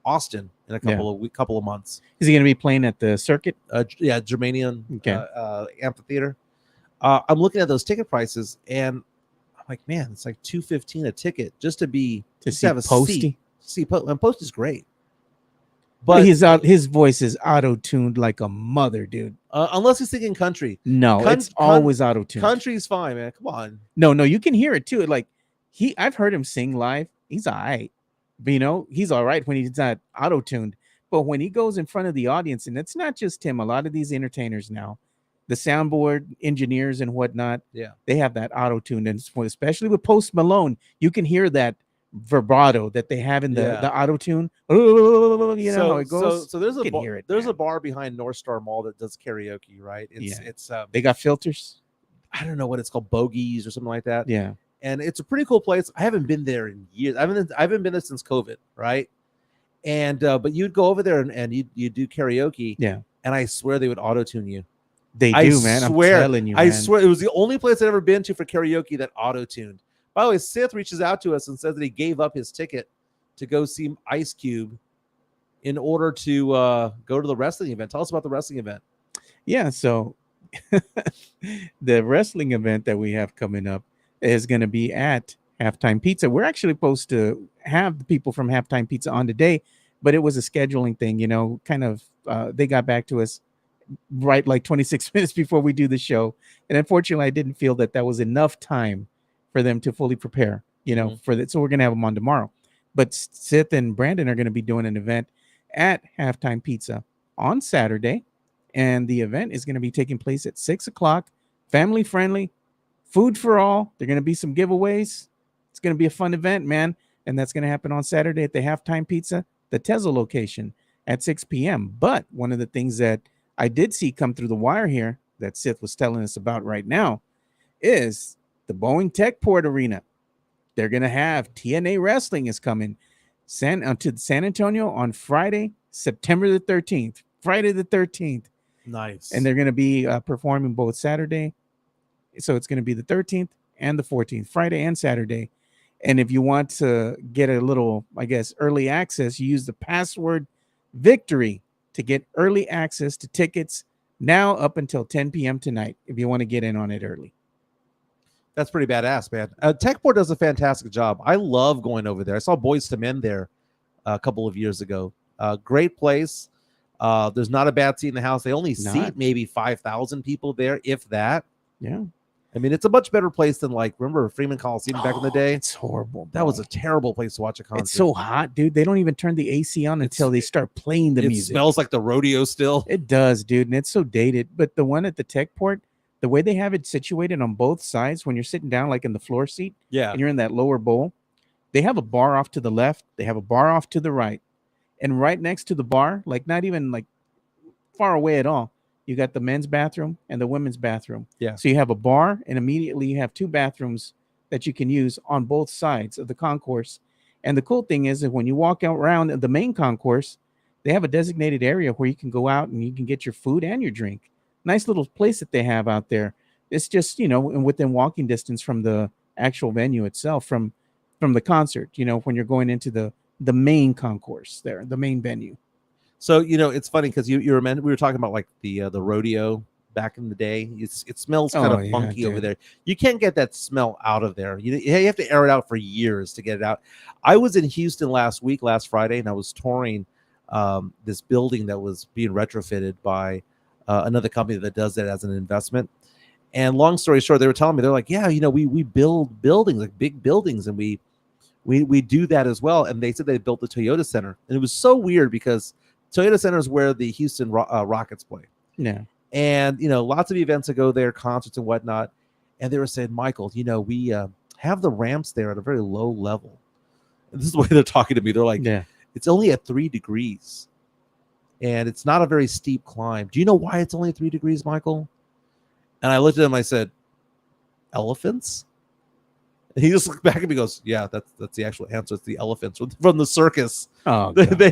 Austin in a couple of months. Is he going to be playing at the circuit? Germanium amphitheater. I'm looking at those ticket prices and I'm like, man, it's like $215 a ticket just to have a Posty. And Post is great, but his voice is auto-tuned like a mother, dude. Unless he's singing country. No, it's always auto-tuned. Country's fine, man. Come on. No, you can hear it too. Like I've heard him sing live. He's all right. But, he's all right when he's not auto-tuned. But when he goes in front of the audience, and it's not just him, a lot of these entertainers now, the soundboard engineers and whatnot, they have that auto-tuned. And especially with Post Malone, you can hear that vibrato that they have in the auto-tune. How it goes. So there's a bar behind North Star Mall that does karaoke, right? It's they got filters. I don't know what it's called, Bogies or something like that. Yeah. And it's a pretty cool place. I haven't been there in years. I haven't been there since COVID, right? And but you'd go over there and you do karaoke. Yeah. And I swear they would auto-tune you. They do, man. I'm telling you, man. I swear it was the only place I'd ever been to for karaoke that auto-tuned. By the way, Sith reaches out to us and says that he gave up his ticket to go see Ice Cube in order to go to the wrestling event. Tell us about the wrestling event. Yeah, so the wrestling event that we have coming up is going to be at Halftime Pizza. We're actually supposed to have the people from Halftime Pizza on today, but it was a scheduling thing, they got back to us right like 26 minutes before we do the show. And unfortunately, I didn't feel that was enough time for them to fully prepare, for that. So we're going to have them on tomorrow. But Sith and Brandon are going to be doing an event at Halftime Pizza on Saturday. And the event is going to be taking place at 6:00, family friendly, food for all. There are going to be some giveaways. It's going to be a fun event, man. And that's going to happen on Saturday at the Halftime Pizza, the Tesla location. at 6 p.m. But one of the things that I did see come through the wire here that Sith was telling us about right now is the Boeing Techport Arena. They're going to have TNA Wrestling is coming to San Antonio on Friday, September the 13th. Friday the 13th. Nice. And they're going to be performing both Saturday. So it's going to be the 13th and the 14th, Friday and Saturday. And if you want to get a little, I guess, early access, you use the password VICTORY to get early access to tickets now up until 10 p.m. tonight if you want to get in on it early. That's pretty badass, man. Techport does a fantastic job. I love going over there. I saw Boys to Men there a couple of years ago. Great place. There's not a bad seat in the house. They only seat maybe 5,000 people there, if that. Yeah. I mean, it's a much better place than, like, remember Freeman Coliseum back in the day? It's horrible, bro. That was a terrible place to watch a concert. It's so hot, dude. They don't even turn the AC on until they start playing the music. It smells like the rodeo still. It does, dude, and it's so dated. But the one at the Techport, the way they have it situated on both sides, when you're sitting down like in the floor seat, and you're in that lower bowl, they have a bar off to the left, they have a bar off to the right, and right next to the bar, like not even like far away at all, you got the men's bathroom and the women's bathroom. Yeah. So you have a bar, and immediately you have two bathrooms that you can use on both sides of the concourse. And the cool thing is that when you walk out around the main concourse, they have a designated area where you can go out and you can get your food and your drink. Nice little place that they have out there. It's just, within walking distance from the actual venue itself, from the concert, when you're going into the main concourse there, the main venue. So, it's funny because we were talking about like the rodeo back in the day. It smells kind of funky over there. You can't get that smell out of there. You have to air it out for years to get it out. I was in Houston last Friday, and I was touring this building that was being retrofitted by another company that does that as an investment. And long story short, they were telling me, they're like, yeah, we build buildings, like big buildings, and we do that as well. And they said they built the Toyota Center, and it was so weird because Toyota Center is where the Houston Rockets play. Yeah. And, lots of events that go there, concerts and whatnot. And they were saying, Michael, we have the ramps there at a very low level. And this is the way they're talking to me. They're like, it's only at 3 degrees. And it's not a very steep climb. Do you know why it's only 3 degrees, Michael? And I looked at him, I said, elephants? And he just looked back at me and goes, yeah, that's the actual answer. It's the elephants from the circus. Oh, they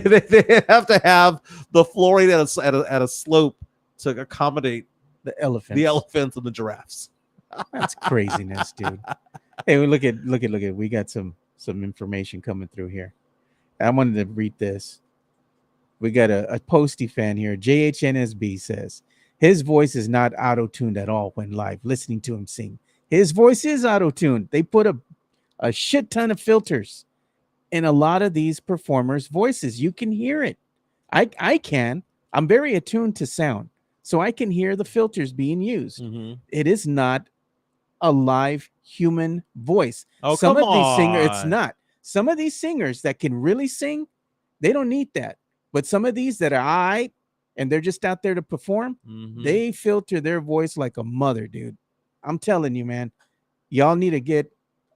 have to have the flooring at a slope to accommodate the elephants and the giraffes. That's craziness, dude. Hey, look at. We got some information coming through here. I wanted to read this. We got a Posty fan here. JHNSB says his voice is not auto-tuned at all when live. Listening to him sing, his voice is auto-tuned. They put a shit ton of filters in a lot of these performers' voices. You can hear it. I can. I'm very attuned to sound, so I can hear the filters being used. Mm-hmm. It is not a live human voice. Oh, some come of these singers, on. it's not. Some of these singers that can really sing, they don't need that. But some of these that are and they're just out there to perform, they filter their voice like a mother, dude. I'm telling you, man. Y'all need to get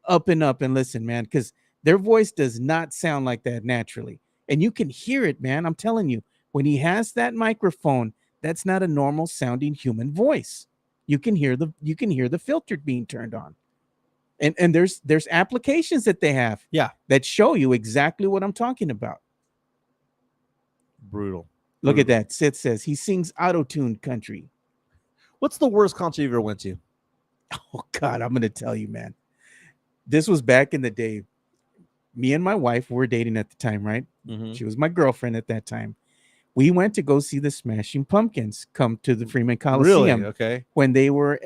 up and listen, man, because their voice does not sound like that naturally. And you can hear it, man. I'm telling you, when he has that microphone, that's not a normal sounding human voice. You can hear the filter being turned on. And there's applications that they have that show you exactly what I'm talking about. Brutal. Look at that. Sid says he sings auto-tuned country. What's the worst concert you ever went to? Oh God, I'm gonna tell you, man. This was back in the day. Me and my wife were dating at the time, right? Mm-hmm. She was my girlfriend at that time. We went to go see the Smashing Pumpkins come to the Freeman Coliseum. Really? Okay. When they were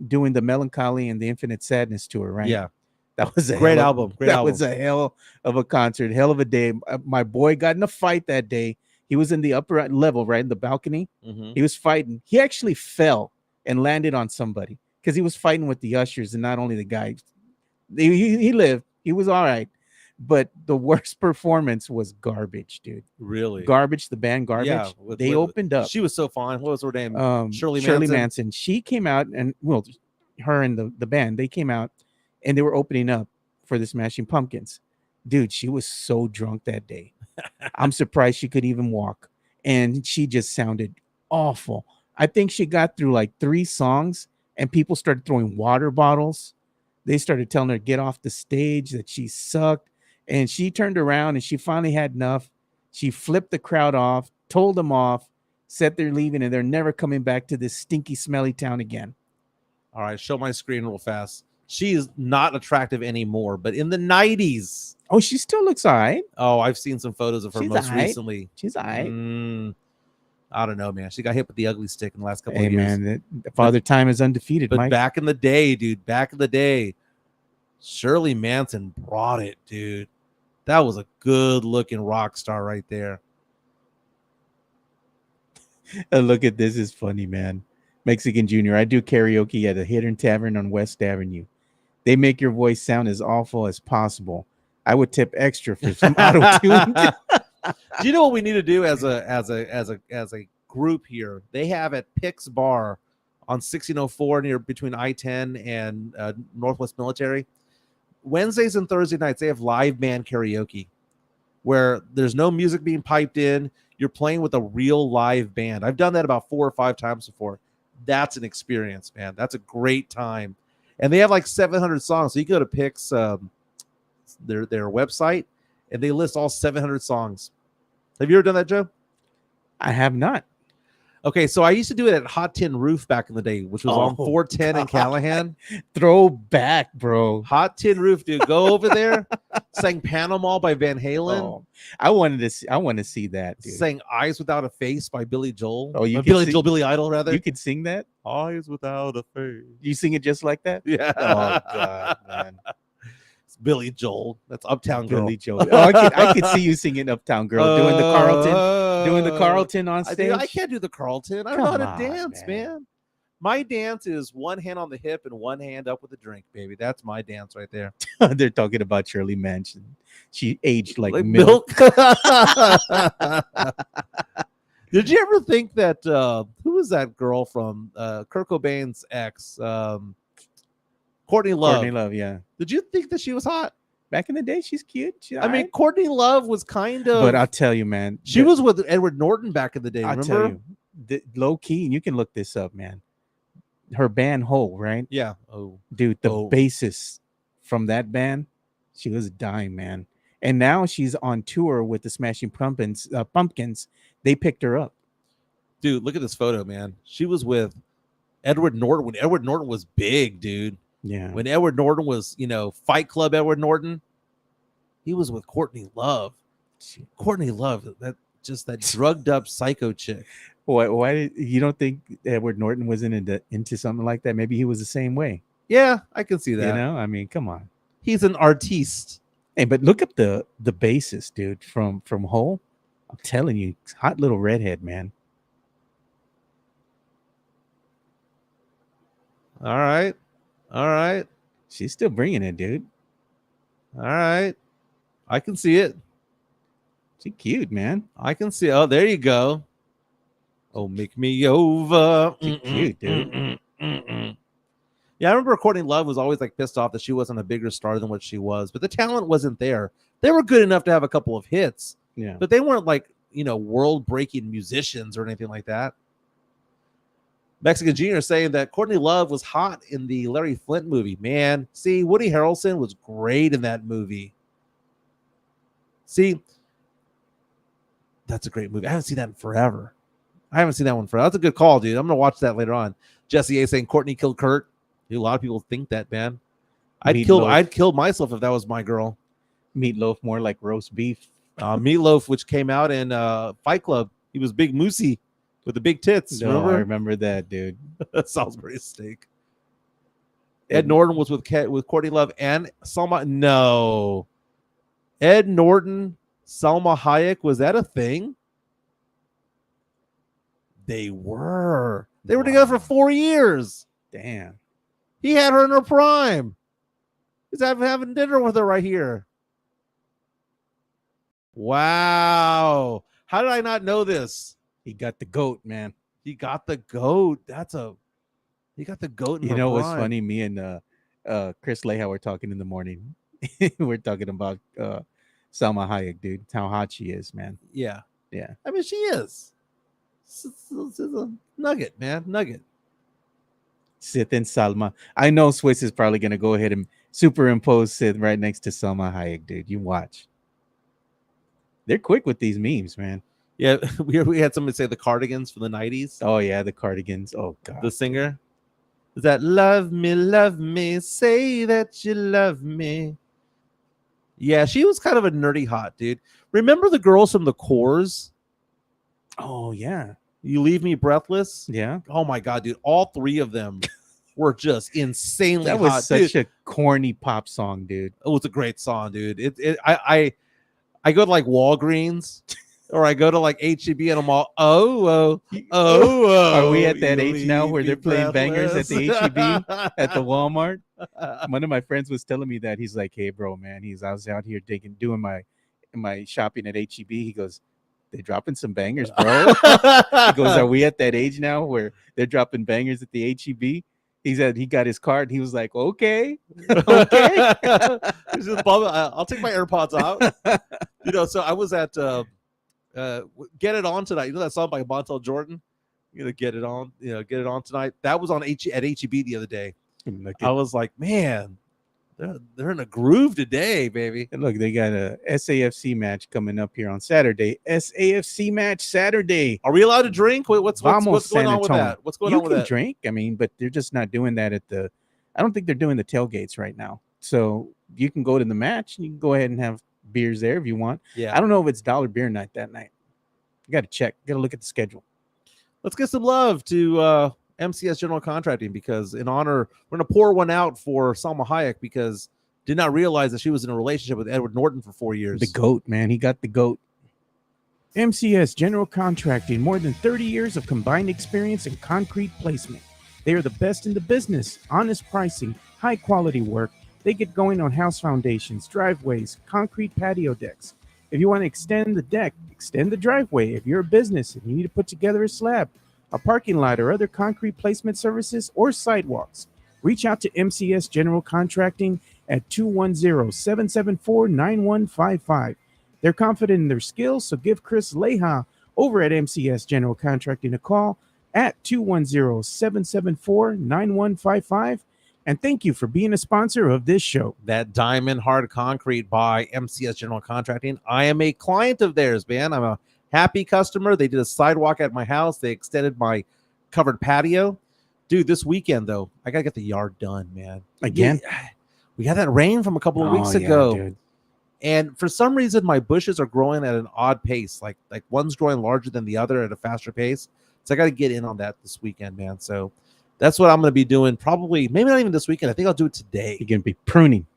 doing the Melancholy and the Infinite Sadness tour, right? Yeah. That was a great album. That was a hell of a concert, hell of a day. My boy got in a fight that day. He was in the upper level, right in the balcony. Mm-hmm. He was fighting. He actually fell and landed on somebody because he was fighting with the ushers and not only the guy. He lived. He was all right. But the worst performance was Garbage, dude. Really? Garbage, the band Garbage. Yeah, they opened up. She was so fine. What was her name? Shirley Manson. She came out and, well, her and the band, they came out and they were opening up for the Smashing Pumpkins. Dude, she was so drunk that day. I'm surprised she could even walk. and she just sounded awful. I think she got through like 3 songs, and people started throwing water bottles. They started telling her to get off the stage, that she sucked, and she turned around and she finally had enough. She flipped the crowd off, told them off, said they're leaving and they're never coming back to this stinky, smelly town again. All right, show my screen real fast. She is not attractive anymore, but in the 90s. Oh, she still looks all right. Oh, I've seen some photos of her She's most all right. recently. She's all right. I don't know, man. She got hit with the ugly stick in the last couple Hey, of years. man, Father Time is undefeated, But Mike. back in the day, dude, Shirley Manson brought it, dude. That was a good-looking rock star right there. Look at this. Is funny, man. Mexican Junior. I do karaoke at a hidden tavern on West Avenue. They make your voice sound as awful as possible. I would tip extra for some auto tune. Do you know what we need to do as a group here? They have at Pick's Bar on 1604 near between I-10 and Northwest Military. Wednesdays and Thursday nights, they have live band karaoke where there's no music being piped in. You're playing with a real live band. I've done that about 4 or 5 times before. That's an experience, man. That's a great time. And they have like 700 songs. So you go to Pick's their website and they list all 700 songs. Have you ever done that, Joe? I have not. Okay, so I used to do it at Hot Tin Roof back in the day, which was on 410 in Callahan. Throwback, bro. Hot Tin Roof, dude. Go over there. Sang Panama by Van Halen. Oh, I want to see that, dude. Sang Eyes Without a Face by Billy Joel. Oh, you Billy Idol, rather. You could sing that? Eyes Without a Face. You sing it just like that? Yeah. Oh God, man. It's Billy Joel. That's Uptown Girl. Billy Joel. Oh, I could see you singing Uptown Girl, doing the Carlton on stage. I can't do the Carlton. I don't know how to Come on, dance, man. My dance is one hand on the hip and one hand up with a drink, baby. That's my dance right there. They're talking about Shirley Manson. She aged like milk. Did you ever think that who was that girl from Kurt Cobain's ex, Courtney Love? Courtney Love, yeah. Did you think that she was hot? Back in the day, she's cute. I mean, Courtney Love was kind of. But I'll tell you, man. She was with Edward Norton back in the day. I'll remember? tell you, low key, and you can look this up, man. Her band Hole, right? Yeah. Oh, dude, the bassist from that band, she was dying, man. And now she's on tour with the Smashing Pumpkins. They picked her up. Dude, look at this photo, man. She was with Edward Norton when Edward Norton was big, dude. Yeah. When Edward Norton was, Fight Club Edward Norton, he was with Courtney Love. Courtney Love, that drugged up psycho chick. Why did you don't think Edward Norton was into something like that? Maybe he was the same way. Yeah, I can see that. I mean, come on. He's an artiste. Hey, but look up the bassist, dude, from Hole. I'm telling you, hot little redhead, man. All right. She's still bringing it, dude. All right. I can see it. She's cute, man. I can see. Oh, there you go. Oh, make me over. She's cute, dude. Yeah, I remember Courtney Love was always like pissed off that she wasn't a bigger star than what she was, but the talent wasn't there. They were good enough to have a couple of hits, yeah, but they weren't like, world-breaking musicians or anything like that. Mexican Junior saying that Courtney Love was hot in the Larry Flint movie. Man, see, Woody Harrelson was great in that movie. See, that's a great movie. I haven't seen that in forever. That's a good call, dude. I'm going to watch that later on. Jesse A saying Courtney killed Kurt. Dude, a lot of people think that, man. I'd kill myself if that was my girl. Meatloaf, more like roast beef. Meatloaf, which came out in Fight Club. He was Big Moosey with the big tits. No, remember? I remember that, dude. Salisbury steak. Ed Norton was with Courtney Love and Salma. No. Ed Norton, Salma Hayek, was that a thing? They were. They were together for 4 years. Damn. He had her in her prime. He's having dinner with her right here. Wow. How did I not know this? He got the goat, man. He got the goat. He got the goat in her prime. What's funny? Me and Chris Leha were talking in the morning. We're talking about Salma Hayek, dude. How hot she is, man. Yeah. Yeah. I mean, she is. It's a nugget, man. Nugget. Sith and Salma. I know Swiss is probably going to go ahead and superimpose Sith right next to Salma Hayek, dude. You watch. They're quick with these memes, man. Yeah, we had somebody say the Cardigans from the 90s. Oh, yeah, the Cardigans. Oh, God. The singer. Is that love me, say that you love me. Yeah, she was kind of a nerdy hot, dude. Remember the girls from the Corrs? Oh, yeah. You Leave Me Breathless? Yeah. Oh, my God, dude. All three of them were just insanely That was hot. such a corny pop song, dude. It was a great song, dude. I go to like Walgreens or I go to like HEB and I'm all, oh. Are we at that you age now leave where they're me playing bangers at the breathless? HEB, at the Walmart? One of my friends was telling me that. He's like, hey, bro, man. I was out here doing my shopping at HEB. He goes, they dropping some bangers, bro. He goes, are we at that age now where they're dropping bangers at the HEB? He said he got his card. He was like, okay. I'll take my AirPods out. So I was at Get It On Tonight. You know that song by Montel Jordan? Get It On, Get It On Tonight. That was on at HEB the other day. I was like, man, they're in a groove today, baby. And look, they got a SAFC match coming up here on Saturday. SAFC match Saturday. Are we allowed to drink? What's going on with Antonio. that? What's going you on with can that? Drink. I mean, but they're just not doing that I don't think they're doing the tailgates right now. So you can go to the match. You can go ahead and have beers there if you want. Yeah. I don't know if it's dollar beer night that night. You got to check. Got to look at the schedule. Let's get some love to MCS General Contracting, because in honor, we're going to pour one out for Salma Hayek, because did not realize that she was in a relationship with Edward Norton for 4 years. The GOAT, man. He got the GOAT. MCS General Contracting, more than 30 years of combined experience in concrete placement. They are the best in the business. Honest pricing, high quality work. They get going on house foundations, driveways, concrete patio decks. If you want to extend the deck, extend the driveway. If you're a business and you need to put together a slab, a parking lot, or other concrete placement services or sidewalks, reach out to MCS General Contracting at 210-774-9155. They're confident in their skills, so give Chris Leha over at MCS General Contracting a call at 210-774-9155. And thank you for being a sponsor of this show. That Diamond Hard Concrete by MCS General Contracting. I am a client of theirs, man. I'm a happy customer. They did a sidewalk at my house. They extended my covered patio. Dude, this weekend, though, I got to get the yard done, man. Again? We had that rain from a couple of weeks ago. Dude. And for some reason, my bushes are growing at an odd pace. Like one's growing larger than the other at a faster pace. So I got to get in on that this weekend, man. So that's what I'm going to be doing. Probably, maybe not even this weekend. I think I'll do it today. You're going to be pruning.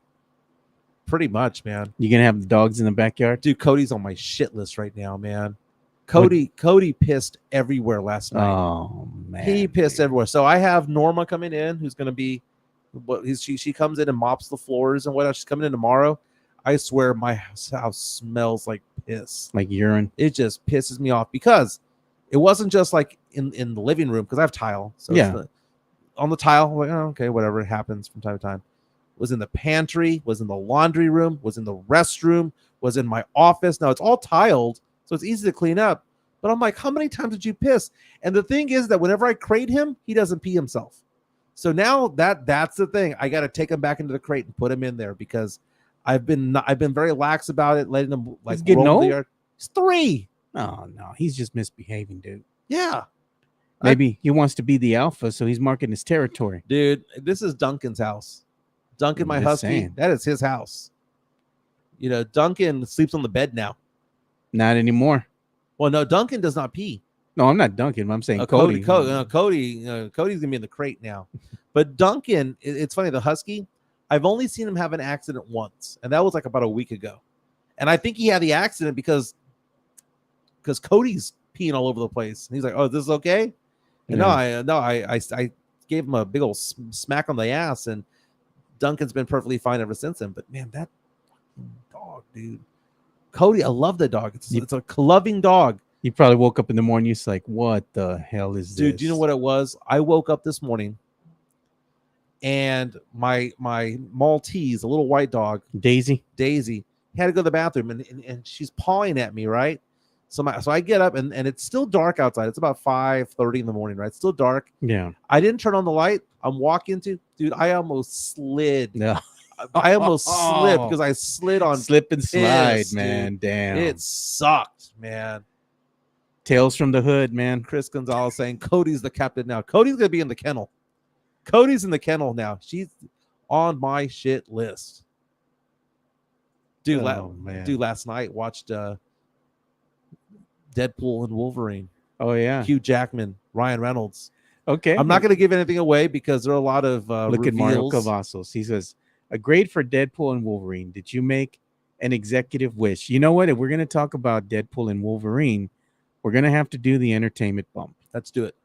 Pretty much, man. You're going to have the dogs in the backyard? Dude, Cody's on my shit list right now, man. Cody pissed everywhere last night. Oh, man. He pissed everywhere. So I have Norma coming in, who's going to be, she comes in and mops the floors and whatnot. She's coming in tomorrow. I swear my house smells like piss. Like urine. It just pisses me off, because it wasn't just like in the living room, because I have tile. So yeah. On the tile, like, oh, okay, whatever, it happens from time to time. Was in the pantry, was in the laundry room, was in the restroom, was in my office. Now it's all tiled, so it's easy to clean up. But I'm like, how many times did you piss? And the thing is that whenever I crate him, he doesn't pee himself. So now that's the thing. I got to take him back into the crate and put him in there, because I've been very lax about it, letting him like getting old. He's 3. Oh no, he's just misbehaving, dude. Yeah. Maybe he wants to be the alpha, so he's marking his territory. Dude, this is Duncan's house. Duncan, my husky, saying. that is his house. Duncan sleeps on the bed now. Not anymore. Well, no, Duncan does not pee. No, I'm not Duncan. I'm saying Cody's Cody. gonna be in the crate now. But Duncan, it's funny. The husky, I've only seen him have an accident once, and that was like about a week ago. And I think he had the accident because Cody's peeing all over the place. And he's like, "Oh, this is okay." And I gave him a big old smack on the ass, and Duncan's been perfectly fine ever since then. But man, that dog, dude, Cody, I love that dog. It's a loving dog. You probably woke up in the morning. You're like, "What the hell is this?" Dude, do you know what it was? I woke up this morning, and my Maltese, a little white dog, Daisy, had to go to the bathroom, and she's pawing at me, right? So I get up and it's still dark outside. It's about 5:30 in the morning, right? It's still dark. Yeah. I didn't turn on the light. I'm walking to, dude, I almost slid. No. I almost slipped because I slid on Slip and slide, piss, man. dude. Damn. It sucked, man. Tales from the hood, man. Chris Gonzalez saying Cody's the captain now. Cody's gonna be in the kennel. Cody's in the kennel now. She's on my shit list. Dude, man. dude, last night watched Deadpool and Wolverine. Oh yeah. Hugh Jackman, Ryan Reynolds. Okay. I'm not going to give anything away because there are a lot of Look reveals. at Mario Cavazos. He says, a grade for Deadpool and Wolverine. Did you make an executive wish? You know what? If we're going to talk about Deadpool and Wolverine, we're going to have to do the entertainment bump. Let's do it.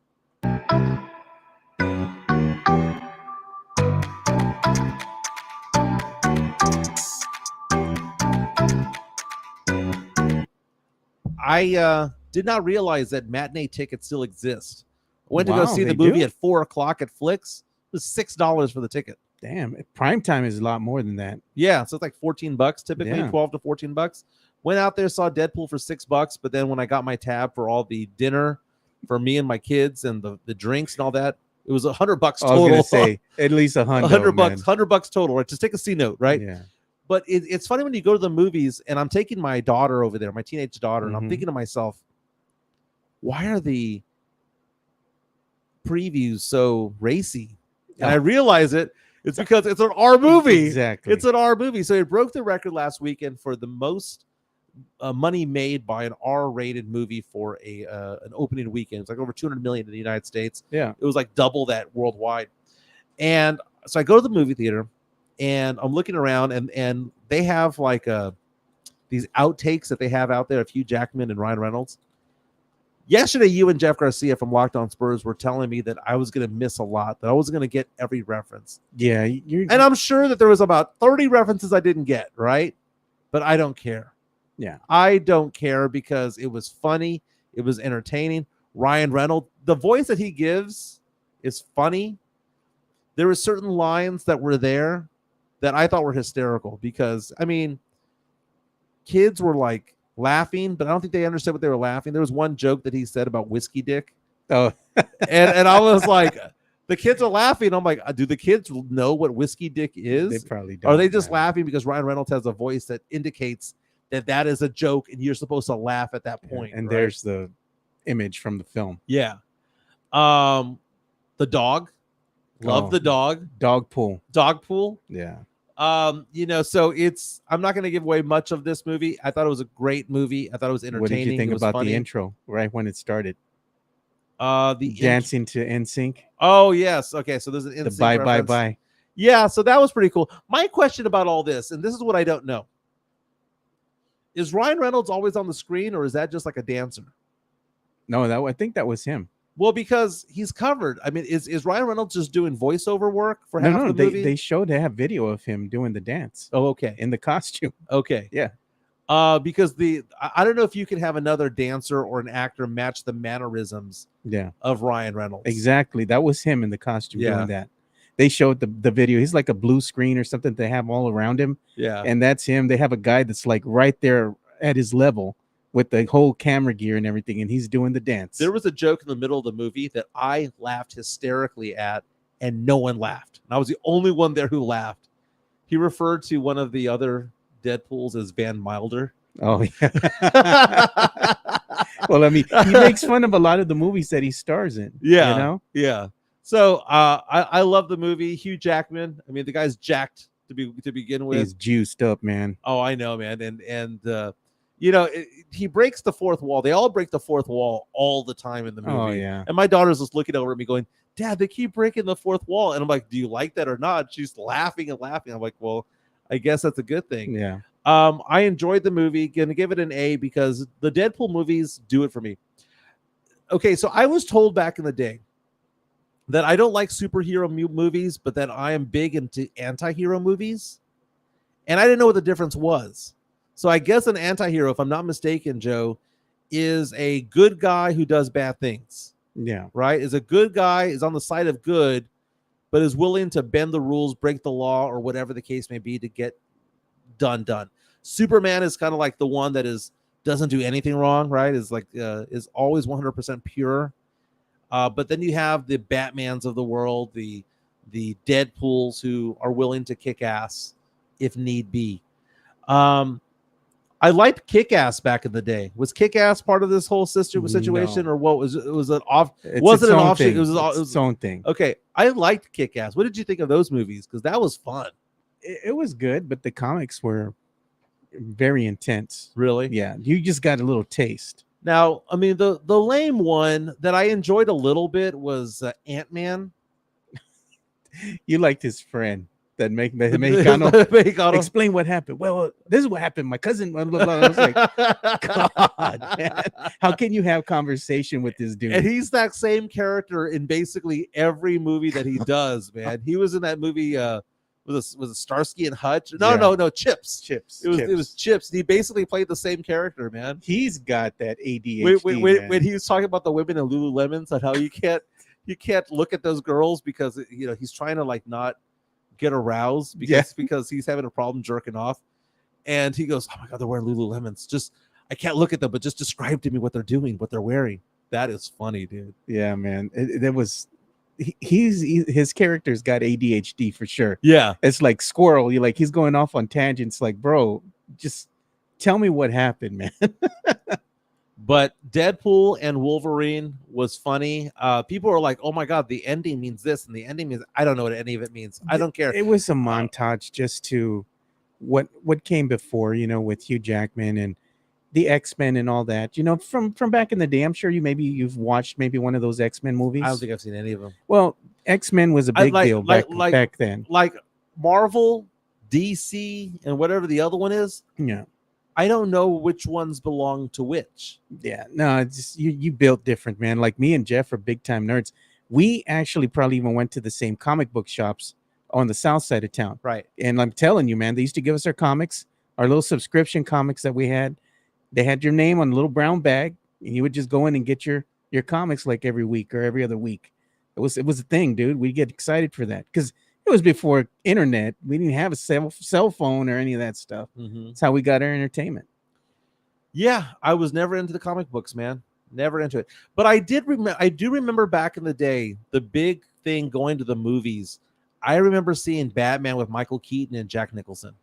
I did not realize that matinee tickets still exist. I went to go Wow, see the they movie do? at 4:00 at Flicks. It was $6 for the ticket. Damn. Prime time is a lot more than that. Yeah, so it's like $14 typically, Yeah. 12 to $14. Went out there, saw Deadpool for $6, but then when I got my tab for all the dinner for me and my kids and the drinks and all that, it was $100 I was total. going to say at least $100. $100 total. Right, just take a C note, right? Yeah. But it's funny when you go to the movies, and I'm taking my daughter over there, my teenage daughter, and I'm Mhm. thinking to myself, why are the previews so racy? And I realize it's because it's an R movie. Exactly. It's an R movie. So it broke the record last weekend for the most money made by an R-rated movie for an opening weekend. It's like over 200 million in the United States. Yeah. It was like double that worldwide. And so I go to the movie theater and I'm looking around and they have like these outtakes that they have out there of Hugh Jackman and Ryan Reynolds. Yesterday, you and Jeff Garcia from Locked On Spurs were telling me that I was going to miss a lot, that I wasn't going to get every reference. Yeah. You're, And I'm sure that there was about 30 references I didn't get, right? But I don't care. yeah. I don't care because it was funny. It was entertaining. Ryan Reynolds, the voice that he gives is funny. There were certain lines that were there that I thought were hysterical because, I mean, kids were like laughing, but I don't think they understood what they were laughing. There was one joke that he said about whiskey dick. Oh, And I was like, the kids are laughing. I'm like, do the kids know what whiskey dick is? they probably don't. Are they just man. laughing because Ryan Reynolds has a voice that indicates that that is a joke and you're supposed to laugh at that Yeah, point? and right? there's the image from the film. Yeah. The dog. Love Oh. the dog. Dog pool. Dog pool. Yeah. So I'm not going to give away much of this movie. I thought it was a great movie. I thought it was entertaining. What did you think It was about funny. the intro right when it started? The Dancing to NSYNC. Oh yes. Okay. So there's an The NSYNC bye reference. bye. Yeah. So that was pretty cool. My question about all this, and this is what I don't know: is Ryan Reynolds always on the screen, or is that just like a dancer? No, I think that was him. Well, because he's covered. I mean, is Ryan Reynolds just doing voiceover work for half No, the movie? they showed they have video of him doing the dance Oh, okay. in the costume. Okay. Yeah. Because I don't know if you can have another dancer or an actor match the mannerisms Yeah, of Ryan Reynolds. exactly. That was him in the costume Yeah. doing that. They showed the video. He's like a blue screen or something they have all around him, Yeah. and that's him. They have a guy that's like right there at his level with the whole camera gear and everything, and he's doing the dance. There was a joke in the middle of the movie that I laughed hysterically at, and no one laughed. And I was the only one there who laughed. He referred to one of the other Deadpools as Van Milder. Oh yeah. Well, I mean, he makes fun of a lot of the movies that he stars in. Yeah. You know? Yeah. So I love the movie. Hugh Jackman. I mean, the guy's jacked to begin with. He's juiced up, man. Oh, I know, man. And he breaks the fourth wall. They all break the fourth wall all the time in the movie. Oh yeah. And my daughter's just looking over at me going, Dad, they keep breaking the fourth wall. And I'm like, do you like that or not? She's laughing and laughing. I'm like, well, I guess that's a good thing. Yeah. I enjoyed the movie. Gonna give it an A because the Deadpool movies do it for me. Okay, so I was told back in the day that I don't like superhero movies, but that I am big into anti-hero movies. And I didn't know what the difference was. So I guess an anti-hero, if I'm not mistaken, Joe, is a good guy who does bad things, Yeah. right? Is a good guy, is on the side of good, but is willing to bend the rules, break the law, or whatever the case may be to get done. Superman is kind of like the one that is doesn't do anything wrong, right? Is always 100% pure. But then you have the Batmans of the world, the Deadpools who are willing to kick ass if need be. I liked Kick-Ass back in the day. Was Kick-Ass part of this whole situation, or what was it? Was it off? Was it an offshoot? It was its own thing. Okay, I liked Kick-Ass. What did you think of those movies? Because that was fun. It was good, but the comics were very intense. Really? Yeah, you just got a little taste. Now, I mean, the lame one that I enjoyed a little bit was Ant-Man. You liked his friend. That Mexicano. Explain what happened. Well, this is what happened. My cousin. Blah, blah, blah. I was like, God, man. How can you have conversation with this dude? And he's that same character in basically every movie that he does, man. He was in that movie. Was it Starsky and Hutch? No, Chips. Chips. It was Chips. He basically played the same character, man. He's got that ADHD. When he was talking about the women in Lululemons and how you can't look at those girls because he's trying to like not get aroused because he's having a problem jerking off, and he goes, "Oh my God, they're wearing Lululemons. Just I can't look at them, but just describe to me what they're doing, what they're wearing." That is funny, dude. Yeah, man. His character's got ADHD for sure. Yeah, it's like Squirrel. He's going off on tangents. Like, bro, just tell me what happened, man. But Deadpool and Wolverine was funny. People are like, "Oh my God, the ending means this," and the ending means I don't know what any of it means. I don't care. It was a montage just to what came before, with Hugh Jackman and the X-Men and all that. From back in the day. I'm sure you've watched maybe one of those X-Men movies. I don't think I've seen any of them. Well, X-Men was a big deal back then. Like Marvel, DC, and whatever the other one is. Yeah. I don't know which ones belong to which. Yeah, no, it's just, you built different, man. Like me and Jeff are big time nerds. We actually probably even went to the same comic book shops on the south side of town. Right. And I'm telling you, man, they used to give us our comics, our little subscription comics that we had. They had your name on a little brown bag, and you would just go in and get your comics like every week or every other week. It was a thing, dude. We get excited for that because it was before internet. We didn't have a cell phone or any of that stuff. Mm-hmm. That's how we got our entertainment. Yeah, I was never into the comic books, man. Never into it. But I do remember back in the day, the big thing going to the movies. I remember seeing Batman with Michael Keaton and Jack Nicholson.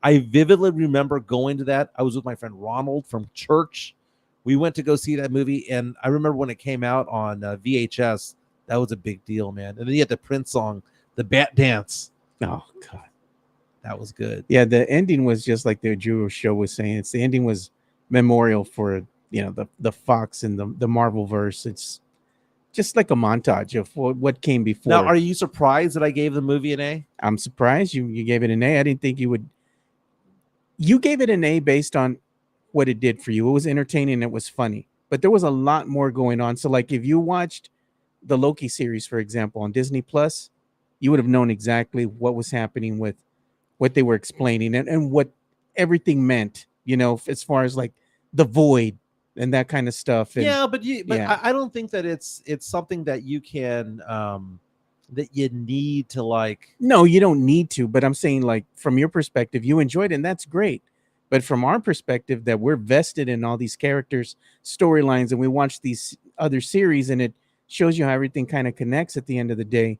I vividly remember going to that. I was with my friend Ronald from church. We went to go see that movie, and I remember when it came out on VHS, that was a big deal, man. And then you had the Prince song, The Bat Dance. Oh, God. That was good. Yeah, the ending was just like the Drew show was saying. The ending was memorial for, the Fox and the Marvel verse. It's just like a montage of what came before. Now, are you surprised that I gave the movie an A? I'm surprised you gave it an A. I didn't think you would. You gave it an A based on what it did for you. It was entertaining. It was funny, but there was a lot more going on. So like if you watched the Loki series, for example, on Disney Plus, you would have known exactly what was happening with what they were explaining and what everything meant, as far as like the void and that kind of stuff. And, yeah, but I don't think that it's something that you can that you need to like. No, you don't need to, but I'm saying like from your perspective, you enjoyed it and that's great. But from our perspective, that we're vested in all these characters' storylines and we watch these other series and it shows you how everything kind of connects at the end of the day,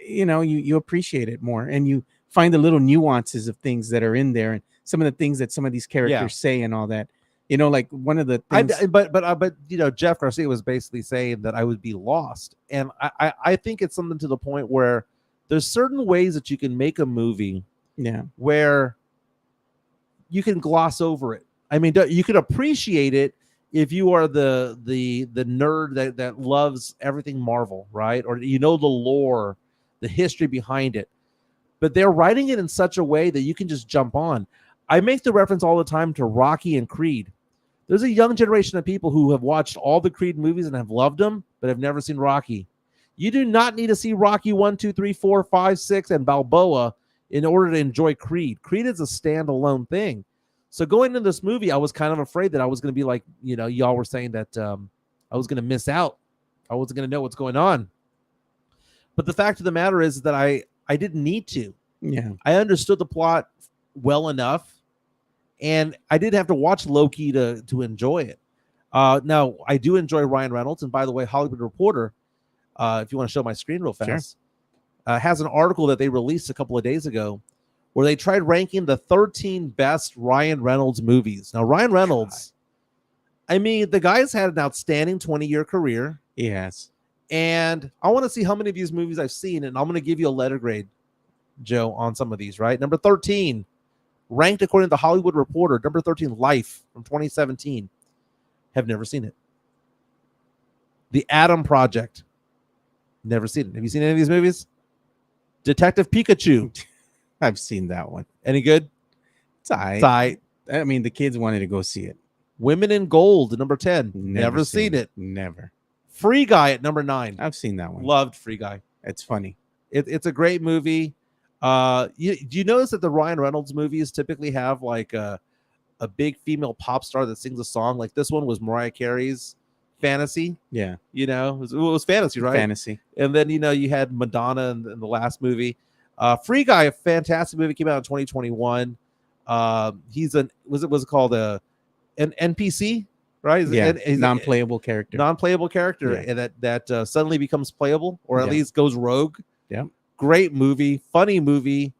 you appreciate it more and you find the little nuances of things that are in there and some of the things that some of these characters say and all that. Like one of the things. But Jeff Garcia was basically saying that I would be lost, and I think it's something to the point where there's certain ways that you can make a movie, where you can gloss over it. I mean, you can appreciate it if you are the nerd that loves everything Marvel, right? Or the lore, the history behind it. But they're writing it in such a way that you can just jump on. I make the reference all the time to Rocky and Creed. There's a young generation of people who have watched all the Creed movies and have loved them, but have never seen Rocky. You do not need to see Rocky 1, 2, 3, 4, 5, 6, and Balboa in order to enjoy Creed. Creed is a standalone thing. So going into this movie, I was kind of afraid that I was going to be like, y'all were saying that I was going to miss out. I wasn't going to know what's going on. But the fact of the matter is that I didn't need to. Yeah. I understood the plot well enough. and I didn't have to watch Loki to enjoy it. Now I do enjoy Ryan Reynolds, and by the way, Hollywood Reporter, if you want to show my screen real fast, has an article that they released a couple of days ago where they tried ranking the 13 best Ryan Reynolds movies. Now, Ryan Reynolds, I mean, the guy's had an outstanding 20-year career. He has. And I want to see how many of these movies I've seen, and I'm going to give you a letter grade, Joe, on some of these, right? Number 13, ranked according to the Hollywood Reporter, number 13, Life from 2017. Have never seen it. The Atom Project. Never seen it. Have you seen any of these movies? Detective Pikachu. I've seen that one. Any good? It's all right. It's all right. I mean, the kids wanted to go see it. Women in Gold, number 10. Never seen it. Never. Free Guy at number 9. I've seen that one. Loved Free Guy. It's funny. It's a great movie. Do you notice that the Ryan Reynolds movies typically have like a big female pop star that sings a song? Like this one was Mariah Carey's Fantasy. Yeah. You know, it was Fantasy, right? Fantasy. And then, you know, you had Madonna in the last movie. Free Guy, a fantastic movie, came out in 2021. He's was it called an NPC, right? Yeah, non-playable character. Non-playable character, Yeah. and that suddenly becomes playable, or at Yeah. least goes rogue. Yeah. Great movie, funny movie,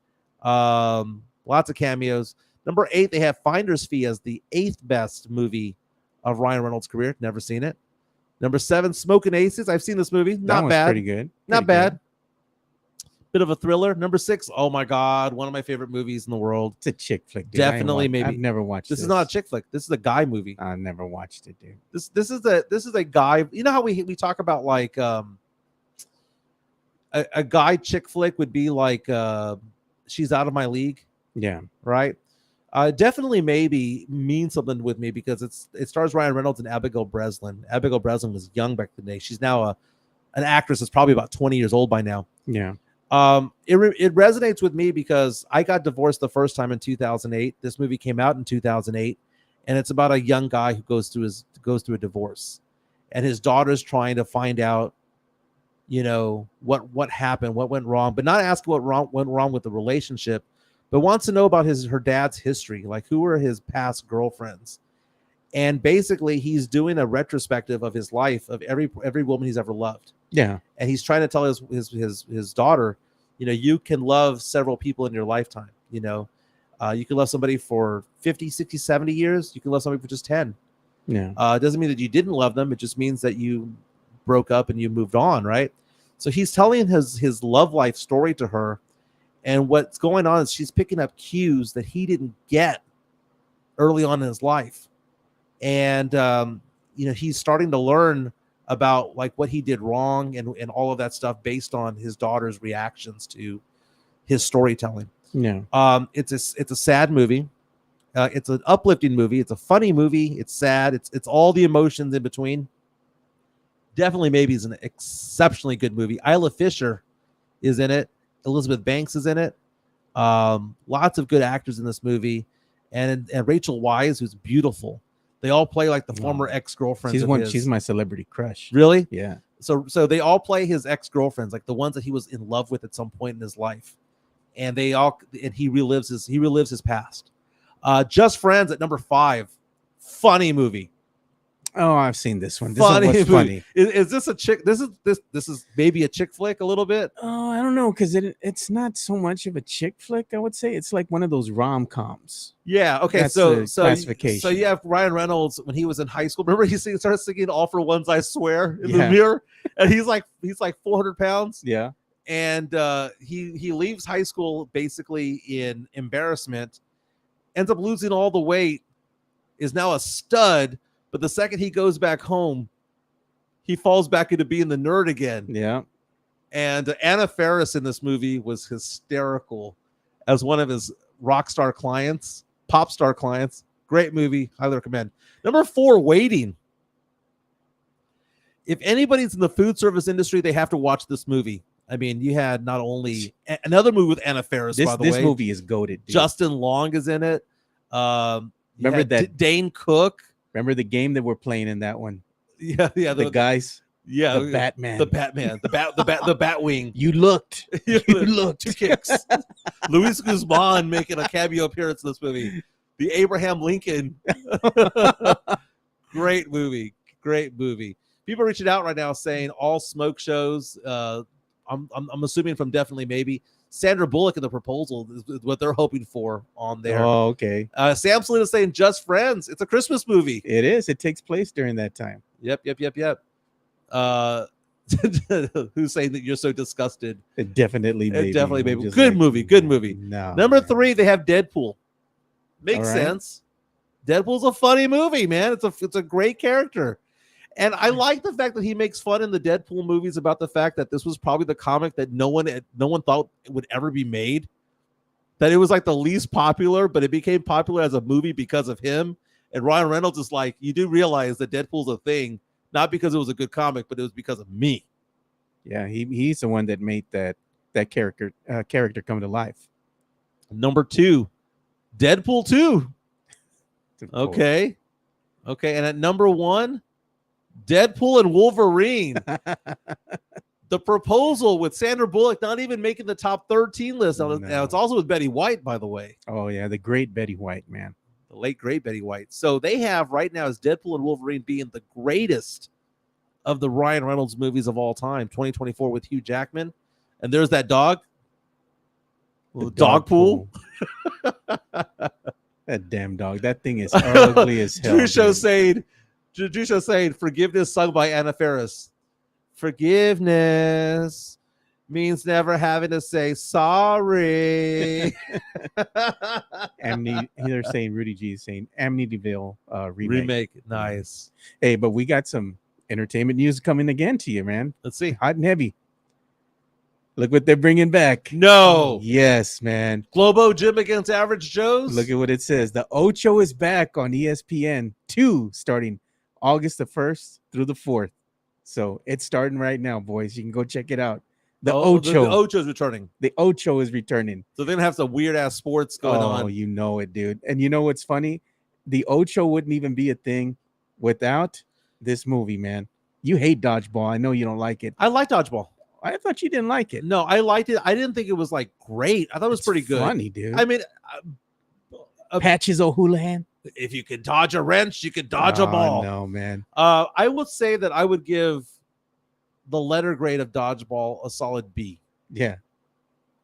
lots of cameos. Number 8, they have Finder's Fee as the 8th best movie of Ryan Reynolds' career. Never seen it. Number 7, Smoking Aces. I've seen this movie. That Not one's bad. Pretty good. Not Pretty bad. good. Bit of a thriller. Number 6, oh my God, one of my favorite movies in the world. It's a chick flick. Dude. Definitely, maybe. I've never watched This is not a chick flick. This is a guy movie. I never watched it, dude. This is a guy. You know how we talk about like a guy chick flick would be like She's Out of My League, Yeah. right? Definitely maybe means something with me because it stars Ryan Reynolds and Abigail Breslin. Abigail Breslin was young back in the day. She's now an actress that's probably about 20 years old by now. Yeah. It resonates with me because I got divorced the first time in 2008. This movie came out in 2008, and it's about a young guy who goes through a divorce, and his daughter's trying to find out, you know, what happened, what went wrong, but not ask what went wrong with the relationship, but wants to know about her dad's history, like who were his past girlfriends. And basically he's doing a retrospective of his life, of every woman he's ever loved. Yeah. And he's trying to tell his daughter, you know, you can love several people in your lifetime. You know, you can love somebody for 50, 60, 70 years. You can love somebody for just 10. Yeah. It doesn't mean that you didn't love them. It just means that you broke up and you moved on, right? So he's telling his love life story to her. And what's going on is she's picking up cues that he didn't get early on in his life. And, you know, he's starting to learn about like what he did wrong and all of that stuff based on his daughter's reactions to his storytelling. Yeah. It's a sad movie. It's an uplifting movie. It's a funny movie. It's sad. It's all the emotions in between. Definitely maybe is an exceptionally good movie. Isla Fisher is in it. Elizabeth Banks is in it. Lots of good actors in this movie. And Rachel Weisz, who's beautiful. They all play like the former ex-girlfriends. She's my celebrity crush. Really? Yeah. So they all play his ex-girlfriends, like the ones that he was in love with at some point in his life. And he relives his past. Just Friends at number 5. Funny movie. Oh, I've seen this one. This one was funny. Is this a chick? This is maybe a chick flick a little bit. Oh, I don't know, because it's not so much of a chick flick. I would say it's like one of those rom-coms. Yeah. Okay. That's So the classification. So you have Ryan Reynolds when he was in high school. Remember he started singing "All for Ones I Swear" in the Yeah. mirror, and he's like 400 pounds. Yeah. And he leaves high school basically in embarrassment, ends up losing all the weight, is now a stud. But the second he goes back home, he falls back into being the nerd again. Yeah. And Anna Faris in this movie was hysterical as one of his rock star clients, pop star clients. Great movie. Highly recommend. Number 4, Waiting. If anybody's in the food service industry, they have to watch this movie. I mean, you had not only another movie with Anna Faris, by the way. This movie is goated. Dude. Justin Long is in it. Remember that Dane Cook. Remember the game that we're playing in that one? Yeah. The guys. Yeah. The Batman. The Batwing. You looked. You looked. 2 kicks. Luis Guzman making a cameo appearance in this movie. the Abraham Lincoln. Great movie. People are reaching out right now saying all smoke shows. I'm assuming from Definitely Maybe. Sandra Bullock in The Proposal is what they're hoping for on there. Oh, okay. Sam Salinas saying Just Friends. It's a Christmas movie. It is. It takes place during that time. Yep. Who's saying that you're so disgusted? Definitely Maybe. Definitely Maybe. Just Good movie. No. Number 3, they have Deadpool. Makes All right. sense. Deadpool's a funny movie, man. It's a great character. And I like the fact that he makes fun in the Deadpool movies about the fact that this was probably the comic that no one thought would ever be made. That it was like the least popular, but it became popular as a movie because of him. And Ryan Reynolds is like, you do realize that Deadpool's a thing, not because it was a good comic, but it was because of me. Yeah, he's the one that made that character come to life. Number 2, Deadpool 2. Okay. And at number 1, Deadpool and Wolverine. The Proposal with Sandra Bullock not even making the top 13 list. No. Now it's also with Betty White, by the way. Oh yeah, the great Betty White, man. The late great Betty White. So they have right now is Deadpool and Wolverine being the greatest of the Ryan Reynolds movies of all time. 2024 with Hugh Jackman. And there's that dog. The Dog pool. That damn dog. That thing is ugly as hell. Drusho saying forgiveness sung by Anna Faris. Forgiveness means never having to say sorry. They're saying Rudy G is saying Amityville remake. Nice. Hey, but we got some entertainment news coming again to you, man. Let's see. Hot and heavy. Look what they're bringing back. No. Yes, man. Globo Gym against Average Joe's. Look at what it says. The Ocho is back on ESPN 2 starting August the 1st through the 4th. So it's starting right now, boys. You can go check it out. The Ocho. The Ocho's returning. The Ocho is returning. So they're going to have some weird ass sports going on. Oh, you know it, dude. And you know what's funny? The Ocho wouldn't even be a thing without this movie, man. You hate dodgeball. I know you don't like it. I like dodgeball. I thought you didn't like it. No, I liked it. I didn't think it was like great. I thought it was pretty good. Funny, dude. I mean, Patches O'Houlihan. if you can dodge a wrench, you can dodge a ball. No, man. I would say that I would give the letter grade of Dodgeball a solid B. Yeah.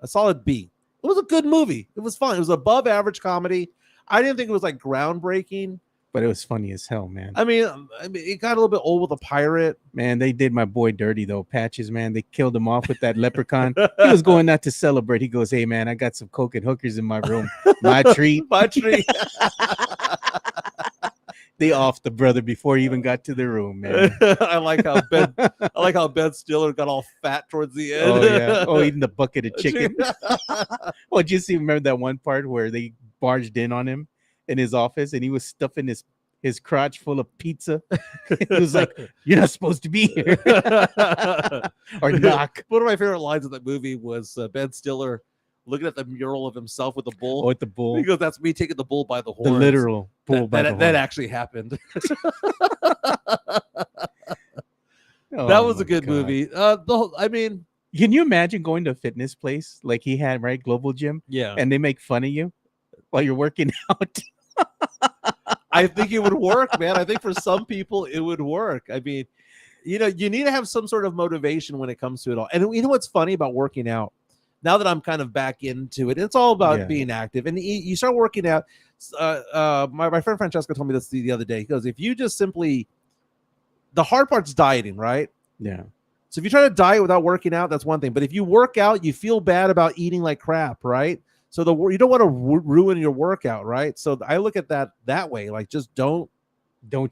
A solid B. It was a good movie. It was fun. It was above average comedy. I didn't think it was like groundbreaking. But it was funny as hell, man. I mean, it got a little bit old with a pirate. Man, they did my boy dirty, though. Patches, man. They killed him off with that leprechaun. He was going out to celebrate. He goes, hey, man, I got some coke and hookers in my room. My treat. My treat. They offed the brother before he even got to the room, man. I like how Ben Stiller got all fat towards the end. Oh, yeah. Oh, eating the bucket of chicken. Oh, did you see, remember that one part where they barged in on him in his office and he was stuffing his crotch full of pizza? He was like, you're not supposed to be here. Or knock. One of my favorite lines of that movie was Ben Stiller looking at the mural of himself with the bull. Oh, with the bull. He goes, that's me taking the bull by the horns. The literal bull by the horns. That actually happened. Oh, that was a my good God. movie. I mean, can you imagine going to a fitness place like he had, right? Global Gym. yeah. And they make fun of you while you're working out. I think it would work, man. I think for some people it would work. I mean, you need to have some sort of motivation when it comes to it all. And you know what's funny about working out? Now that I'm kind of back into it, it's all about being active. And you start working out. My friend Francesco told me this the other day. He goes, if you just simply, the hard part's dieting, right? Yeah. So if you try to diet without working out, that's one thing. But if you work out, you feel bad about eating like crap, right? So you don't want to ruin your workout, right? So I look at that way, like just don't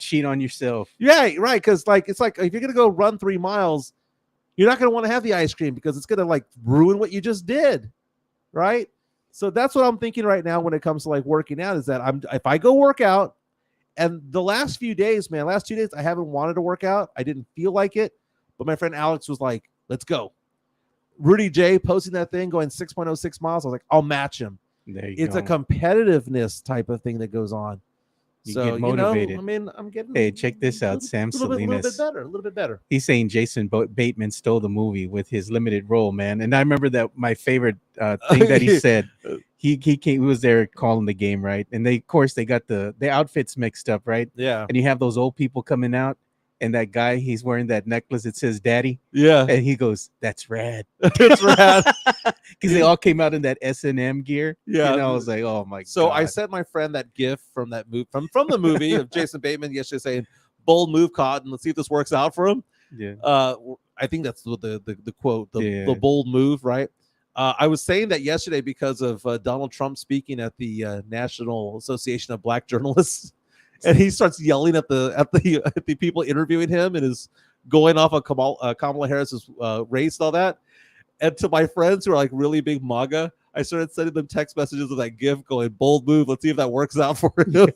cheat on yourself. Yeah, right. Because it's like if you're gonna go run 3 miles, you're not gonna want to have the ice cream because it's gonna like ruin what you just did, right? So that's what I'm thinking right now when it comes to like working out is that if I go work out, and the last 2 days, I haven't wanted to work out. I didn't feel like it, but my friend Alex was like, "Let's go." Rudy J posting that thing going 6.06 miles. I was like, I'll match him. It's a competitiveness type of thing that goes on. You get motivated. I mean, I'm getting. Hey, check this out, Sam Salinas. A little bit better. He's saying Jason Bateman stole the movie with his limited role, man. And I remember that my favorite thing that he said. he was there calling the game, right? And of course they got the outfits mixed up, right? Yeah. And you have those old people coming out, and that guy, he's wearing that necklace that says "Daddy," Yeah. and he goes, "That's rad," It's rad. because they all came out in that S&M gear. Yeah. And I was like, oh my god. So I sent my friend that GIF from that movie from the movie of Jason Bateman yesterday saying, "Bold move, Cotton. Let's see if this works out for him." Yeah. I think that's the quote, the Yeah. bold move, right? I was saying that yesterday because of Donald Trump speaking at the National Association of Black Journalists, and he starts yelling at the people interviewing him and is going off of Kamala Harris's race and all that. And to my friends who are like really big MAGA, I started sending them text messages of that GIF going, "Bold move. Let's see if that works out for him." It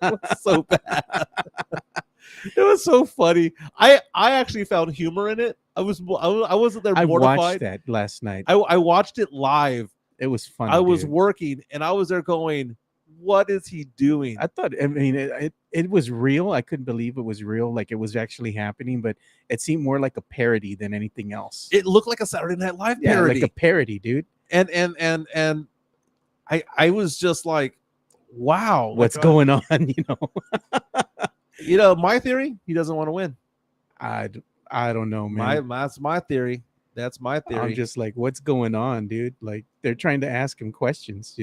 was so bad. It was so funny. I actually found humor in it. I wasn't there I mortified. watched that last night. I watched it live. It was funny. I was dude. working and I was there going, "What is he doing?" I mean, it was real. I couldn't believe it was real. Like it was actually happening, but it seemed more like a parody than anything else. It looked like a Saturday Night Live Yeah, parody. like a parody, dude. And I was just like, wow, What's like, going on? my theory, he doesn't want to win. I don't know, man. That's my theory. That's my theory. I'm just like, what's going on, dude? Like they're trying to ask him questions,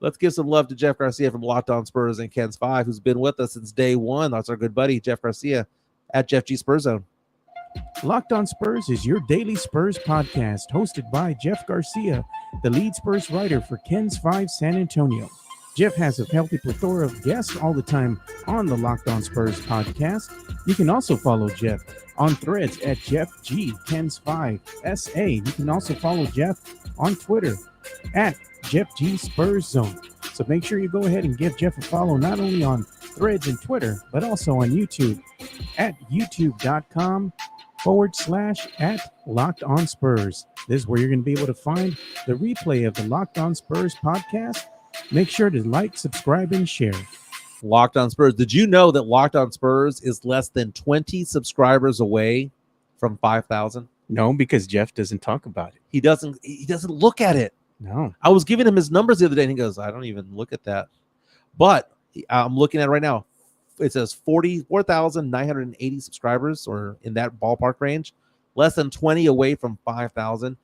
Let's give some love to Jeff Garcia from Locked On Spurs and Ken's 5, who's been with us since day one. That's our good buddy, Jeff Garcia, at Jeff G Spurs Zone. Locked On Spurs is your daily Spurs podcast, hosted by Jeff Garcia, the lead Spurs writer for Ken's 5 San Antonio. Jeff has a healthy plethora of guests all the time on the Locked On Spurs podcast. You can also follow Jeff on Threads at Jeff G Ken's 5 SA. You can also follow Jeff on Twitter at Jeff G Spurs Zone. So make sure you go ahead and give Jeff a follow not only on Threads and Twitter, but also on YouTube at youtube.com/@Locked On Spurs. This is where you're going to be able to find the replay of the Locked On Spurs podcast. Make sure to like, subscribe, and share. Locked On Spurs. Did you know that Locked On Spurs is less than 20 subscribers away from 5,000? No, because Jeff doesn't talk about it. He doesn't look at it. No. I was giving him his numbers the other day, and he goes, "I don't even look at that." But I'm looking at it right now. It says 44,980 subscribers, or in that ballpark range, less than 20 away from 5,000.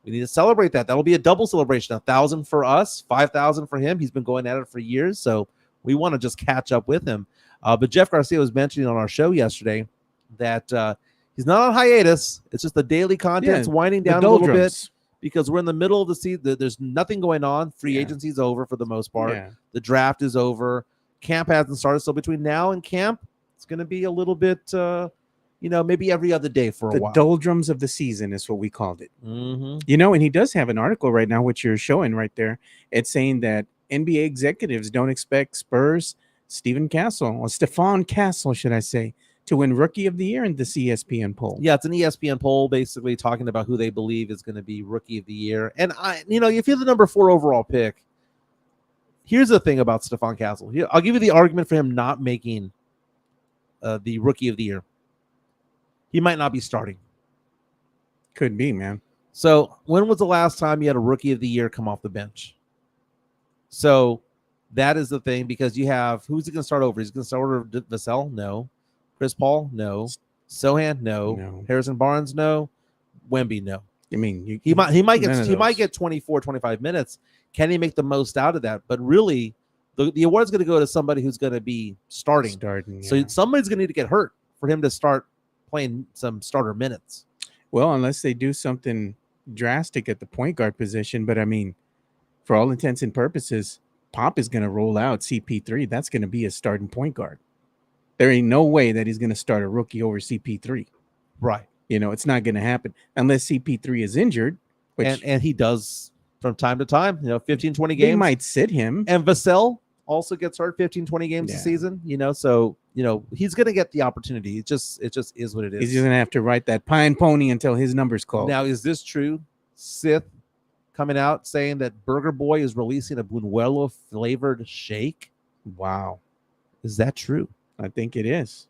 We need to celebrate that. That'll be a double celebration. 1,000 for us, 5,000 for him. He's been going at it for years, so we want to just catch up with him. But Jeff Garcia was mentioning on our show yesterday that he's not on hiatus. It's just the daily content's winding down a little bit because we're in the middle of the season. There's nothing going on. Free agency's over for the most part. Yeah. The draft is over. Camp hasn't started. So between now and camp, it's going to be a little bit, maybe every other day for a while. The doldrums of the season is what we called it. Mm-hmm. And he does have an article right now, which you're showing right there. It's saying that NBA executives don't expect Spurs, Stefan Castle, should I say, to win Rookie of the Year in this ESPN poll. Yeah, it's an ESPN poll basically talking about who they believe is going to be Rookie of the Year. And, if you're the number 4 overall pick, here's the thing about Stefan Castle. I'll give you the argument for him not making the Rookie of the Year. He might not be starting. Could be, man. So when was the last time you had a Rookie of the Year come off the bench? So that is the thing, because you have, who's he going to start over? He's going to start over Vassell? No. Chris Paul? No. Sohan? No. Harrison Barnes? No. Wemby? No. I mean, he might get 24, 25 minutes. Can he make the most out of that? But really, the award's going to go to somebody who's going to be starting. So somebody's going to need to get hurt for him to start playing some starter minutes. Well, unless they do something drastic at the point guard position. But I mean, for all intents and purposes, Pop is going to roll out CP3. That's going to be a starting point guard. There ain't no way that he's going to start a rookie over CP3. Right. It's not going to happen unless CP3 is injured. And he does from time to time, 15, 20 games. They might sit him. And Vassell also gets hurt 15, 20 games a season, so, he's going to get the opportunity. It just is what it is. He's just going to have to ride that pine pony until his number's called. Now, is this true? Sith coming out saying that Burger Boy is releasing a Buñuelo flavored shake. Wow. Is that true? I think it is.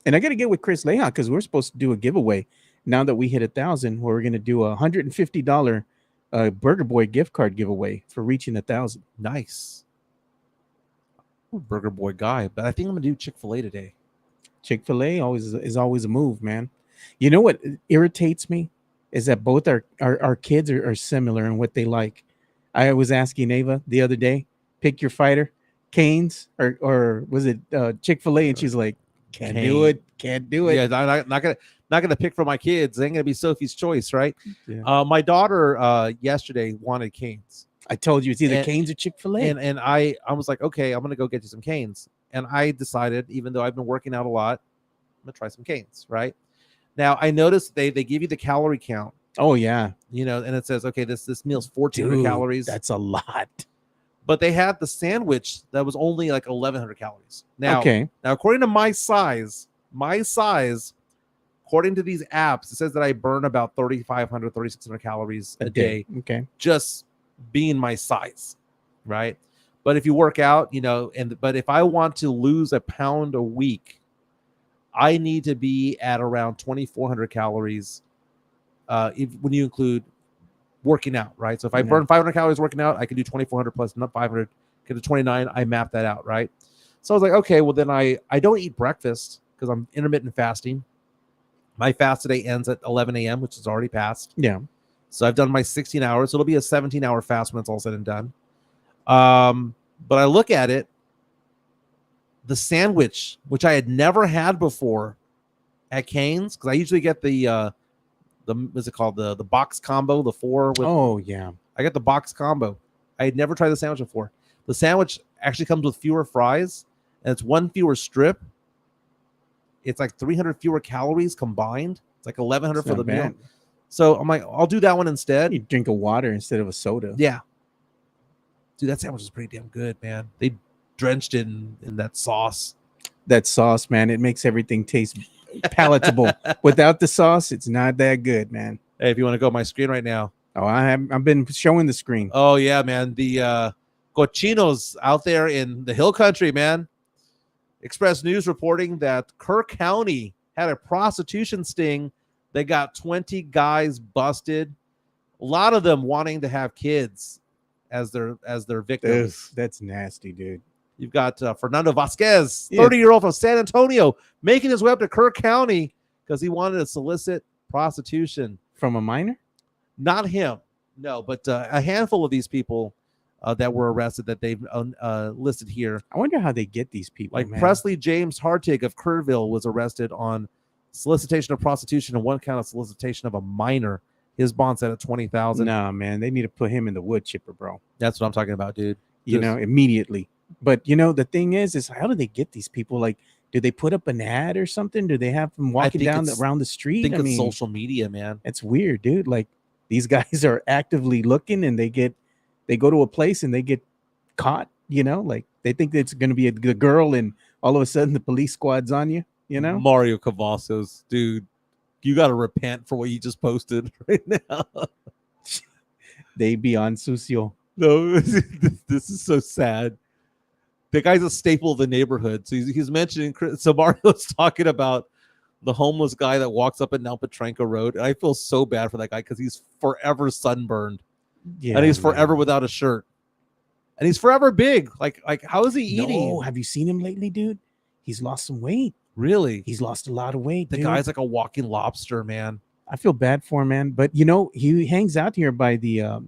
And I got to get with Chris Leha because we're supposed to do a giveaway now that we hit 1,000, where we're going to do a $150 a Burger Boy gift card giveaway for reaching 1,000. Nice. I'm a Burger Boy guy, but I think I'm gonna do Chick-fil-A today. Chick-fil-A is always a move, man. You know what irritates me is that both our kids are similar in what they like. I was asking Ava the other day, pick your fighter, Cane's or was it Chick-fil-A, and she's like, can't do it. Yeah, I'm not gonna pick for my kids. It ain't gonna be Sophie's choice, right? Yeah. My daughter yesterday wanted Cane's. I told you it's either Cane's or Chick-fil-A. And I was like, okay, I'm gonna go get you some Cane's. And I decided, even though I've been working out a lot, I'm gonna try some Cane's, right? Now I noticed they give you the calorie count. Oh yeah. You know, and it says, okay, this meal's 1,400 calories. That's a lot. But they had the sandwich that was only like 1,100 calories. Now, Okay. now according to my size, according to these apps, it says that I burn about 3,500, 3,600 calories a day. Okay. Just being my size, right? But if you work out, you know, but if I want to lose a pound a week, I need to be at around 2,400 calories when you include working out, right? So if I burn 500 calories working out, I can do 2,400 plus 500, get to 29. I map that out, right? So I was like, okay, well then I don't eat breakfast because I'm intermittent fasting. My fast today ends at 11 a.m., which is already passed. Yeah. So I've done my 16 hours. So it'll be a 17-hour fast when it's all said and done. But I look at it, the sandwich, which I had never had before at Cane's, because I usually get the what's it called, the box combo, the 4 with. Oh yeah. I got the box combo. I had never tried the sandwich before. The sandwich actually comes with fewer fries, and it's one fewer strip. It's like 300 fewer calories combined. It's like 1,100 for the meal. So I'm like, I'll do that one instead. You drink a water instead of a soda. Yeah. Dude, that sandwich is pretty damn good, man. They drenched it in that sauce. That sauce, man, it makes everything taste palatable. Without the sauce, it's not that good, man. Hey, if you want to go on my screen right now. Oh, I've been showing the screen. Oh yeah, man. The cochinos out there in the hill country, man. Express News reporting that Kerr County had a prostitution sting. They got 20 guys busted. A lot of them wanting to have kids as their victims. Ugh, that's nasty, dude. You've got Fernando Vasquez, 30-year-old from San Antonio, making his way up to Kerr County because he wanted to solicit prostitution from a minor. Not him, no, but a handful of these people that were arrested that they've listed here. I wonder how they get these people. Like man. Presley James Hartig of Kerrville was arrested on solicitation of prostitution and one count of solicitation of a minor. His bond set at 20,000. Nah, man, they need to put him in the wood chipper, bro. That's what I'm talking about, dude. You know, immediately. But you know, the thing is how do they get these people? Like, do they put up an ad or something? Do they have them walking down around the street? I think it's social media, man. It's weird, dude. Like, these guys are actively looking, and they go to a place and they get caught. You know, like they think it's going to be a girl, and all of a sudden the police squad's on you. You know, Mario Cavazos, dude. You got to repent for what you just posted right now. They be on Sucio. No, this is so sad. The guy's a staple of the neighborhood. So he's mentioning, so Mario's talking about the homeless guy that walks up and down Petrenko Road. And I feel so bad for that guy because he's forever sunburned. Yeah, and he's forever without a shirt. And he's forever big. Like how is he eating? No, have you seen him lately, dude? He's lost some weight. Really? He's lost a lot of weight. The guy's like a walking lobster, man. I feel bad for him, man. But, you know, he hangs out here by the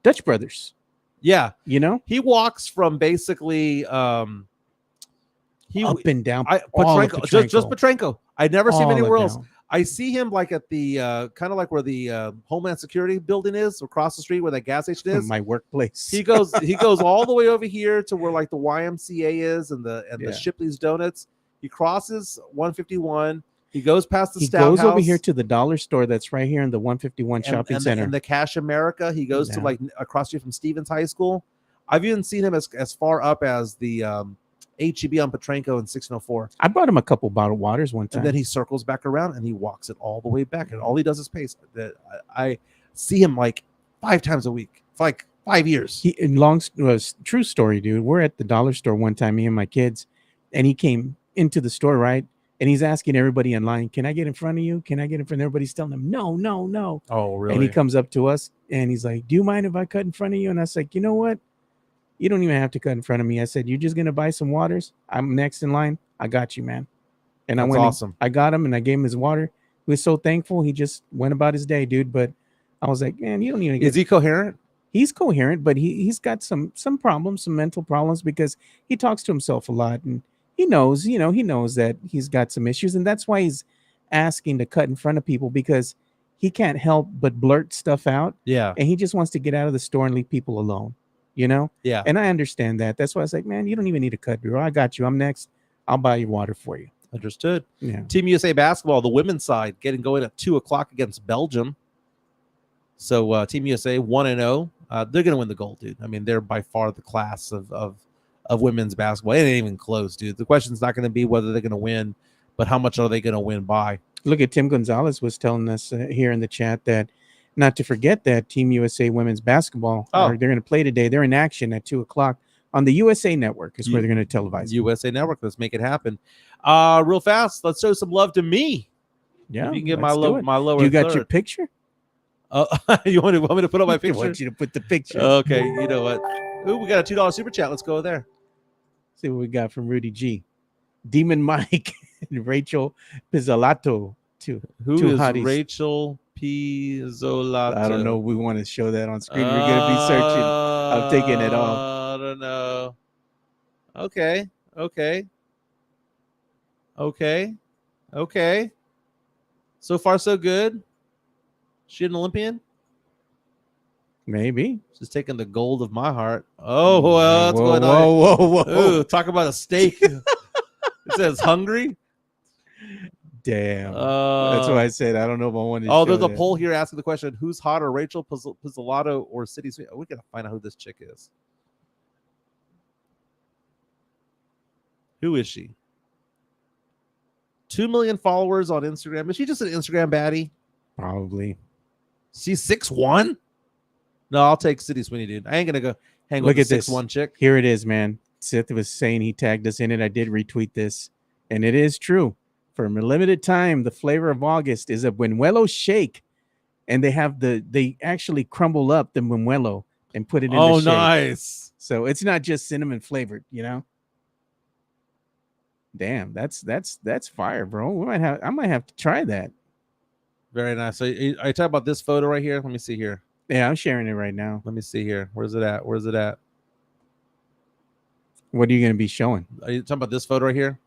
Dutch Brothers. Yeah. You know? He walks from basically up and down. Petrenko, just Petrenko. I'd never seen him anywhere else. Down. I see him like at the kind of like where the Homeland Security building is across the street where that gas station is. My workplace. He goes all the way over here to where like the YMCA is and the Shipley's Donuts. He crosses 151. He goes past the Stout House. He goes over here to the dollar store that's right here in the 151 shopping center. And the Cash America. He goes to like across street from Stevens High School. I've even seen him as far up as the HEB on Petrenko in 1604. I brought him a couple bottled waters one time. And then he circles back around and he walks it all the way back. And all he does is pace. I see him like 5 times a week for like 5 years. True story, dude. We're at the dollar store one time, me and my kids, and he came into the store, right? And he's asking everybody in line, can I get in front of you? Can I get in front of everybody's telling him, no. Oh, really? And he comes up to us And he's like, do you mind if I cut in front of you? And I was like, you know what? You don't even have to cut in front of me. I said, you're just going to buy some waters? I'm next in line. I got you, man. And That's I went, awesome. I got him and I gave him his water. He was so thankful. He just went about his day, dude. But I was like, man, you don't even Is he coherent? He's coherent, but he's got some problems, some mental problems, because he talks to himself a lot, and he knows that he's got some issues, and that's why he's asking to cut in front of people, because he can't help but blurt stuff out. Yeah. And he just wants to get out of the store and leave people alone, you know? Yeah. And I understand that. That's why I was like, man, you don't even need a cut, bro. I got you. I'm next. I'll buy you water for you. Understood. Yeah. Team USA basketball, the women's side, going at 2:00 against Belgium. So Team USA 1-0. They're going to win the gold, dude. I mean, they're by far the class of women's basketball. It ain't even close, dude. The question's not going to be whether they're going to win, but how much are they going to win by? Look at Tim Gonzalez was telling us here in the chat that not to forget that Team USA women's basketball, they're going to play today. They're in action at 2:00 on the USA Network is where they're going to televise. USA Network. Let's make it happen. Real fast. Let's show some love to me. Yeah, if you can get my lower. You got third. your picture? You want me to put up my picture? I want you to put the picture. Okay, you know what? Ooh, we got a $2 super chat. Let's go there. See what we got from Rudy G. Demon Mike and Rachel Pizzolato. Who two is hotties. Rachel Pizzolato? I don't know. We want to show that on screen. We're going to be searching. I'm taking it off. I don't know. Okay. So far, so good. She an Olympian? Maybe. She's taking the gold of my heart. Oh, well, what's going on? Whoa. Ooh, talk about a steak. It says hungry. Damn. That's why I said I don't know if I want to. There's a poll here asking the question: who's hotter, Rachel Pizzolato or City Sweet? We gotta find out who this chick is. Who is she? 2 million followers on Instagram. Is she just an Instagram baddie? Probably. She's 6'1"? No, I'll take City Sweeney, dude. I ain't gonna go hang with the 6'1" chick. Here it is, man. Seth was saying he tagged us in it. I did retweet this, and it is true. For a limited time, the flavor of August is a Buñuelo shake, and they actually crumble up the Buñuelo and put it in the shake. Oh, nice. So it's not just cinnamon flavored, you know. Damn, that's fire, bro. I might have to try that. Very nice. So are you talking about this photo right here? Let me see here. Yeah, I'm sharing it right now. Let me see here. Where's it at? What are you going to be showing? Are you talking about this photo right here?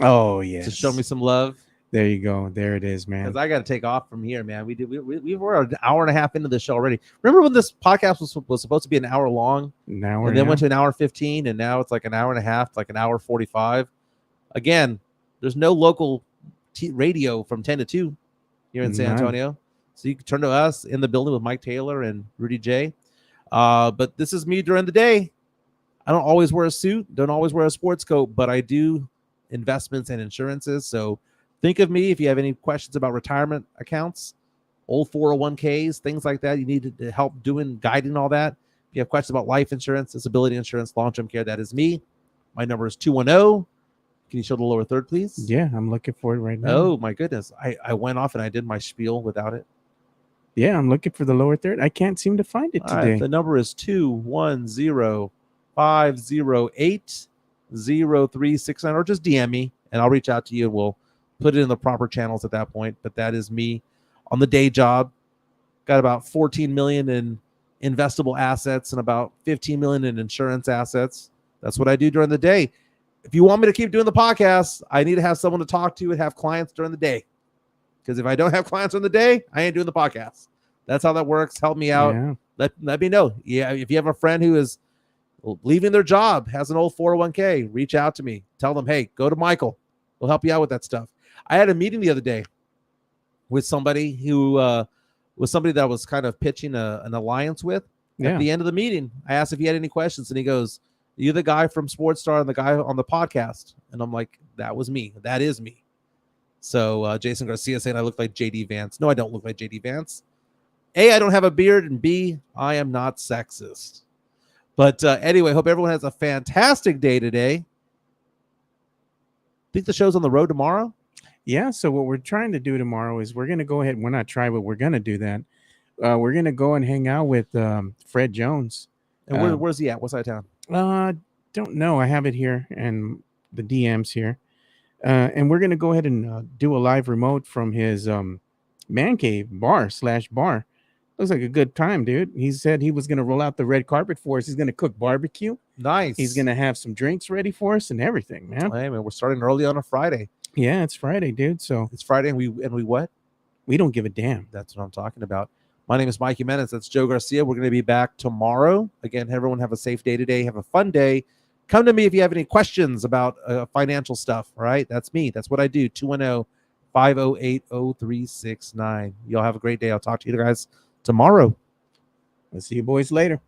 Oh, yes. To show me some love. There you go. There it is, man. Because I got to take off from here, man. We were an hour and a half into the show already. Remember when this podcast was supposed to be an hour long? An hour, and then went to an hour 15, and now it's like an hour and a half, like an hour 45. Again, there's no local radio from 10 to 2 here in San Antonio. So you can turn to us in the building with Mike Taylor and Rudy J. But this is me during the day. I don't always wear a suit, don't always wear a sports coat, but I do investments and insurances. So think of me if you have any questions about retirement accounts, old 401ks, things like that. You need to help guiding all that. If you have questions about life insurance, disability insurance, long-term care, that is me. My number is 210. Can you show the lower third, please? Yeah, I'm looking for it right now. Oh, my goodness. I went off and I did my spiel without it. Yeah, I'm looking for the lower third. I can't seem to find it today. Right, the number is 210-508-0369, or just DM me and I'll reach out to you and we'll put it in the proper channels at that point. But that is me on the day job. Got about 14 million in investable assets and about 15 million in insurance assets. That's what I do during the day. If you want me to keep doing the podcast, I need to have someone to talk to and have clients during the day. Because if I don't have clients during the day, I ain't doing the podcast. That's how that works. Help me out. Yeah. Let me know. Yeah, if you have a friend who is leaving their job, has an old 401k, reach out to me. Tell them, hey, go to Michael. We'll help you out with that stuff. I had a meeting the other day with somebody who was somebody that I was kind of pitching an alliance with. Yeah. At the end of the meeting, I asked if he had any questions, and he goes, "You're the guy from Sports Star and the guy on the podcast." And I'm like, that was me. That is me. So Jason Garcia saying I look like JD Vance. No, I don't look like JD Vance. A, I don't have a beard, and B, I am not sexist. But anyway, hope everyone has a fantastic day today. Think the show's on the road tomorrow? Yeah, so what we're trying to do tomorrow is we're going to go ahead. We're not trying, but we're going to do that. we're gonna go and hang out with Fred Jones. And where's he at? What side of town? Don't know. I have it here and the DMs here. And we're gonna go ahead and do a live remote from his man cave bar. Looks like a good time, dude. He said he was gonna roll out the red carpet for us. He's gonna cook barbecue. Nice. He's gonna have some drinks ready for us and everything, man. Hey, man, we're starting early on a Friday. Yeah, it's Friday, dude. So It's Friday, and we what? we don't give a damn. That's what I'm talking about. My name is Mike Jimenez. That's Joe Garcia. We're going to be back tomorrow. Again, everyone have a safe day today. Have a fun day. Come to me if you have any questions about financial stuff. All right, that's me. That's what I do. 210-508-0369. Y'all have a great day. I'll talk to you guys tomorrow. I'll see you boys later.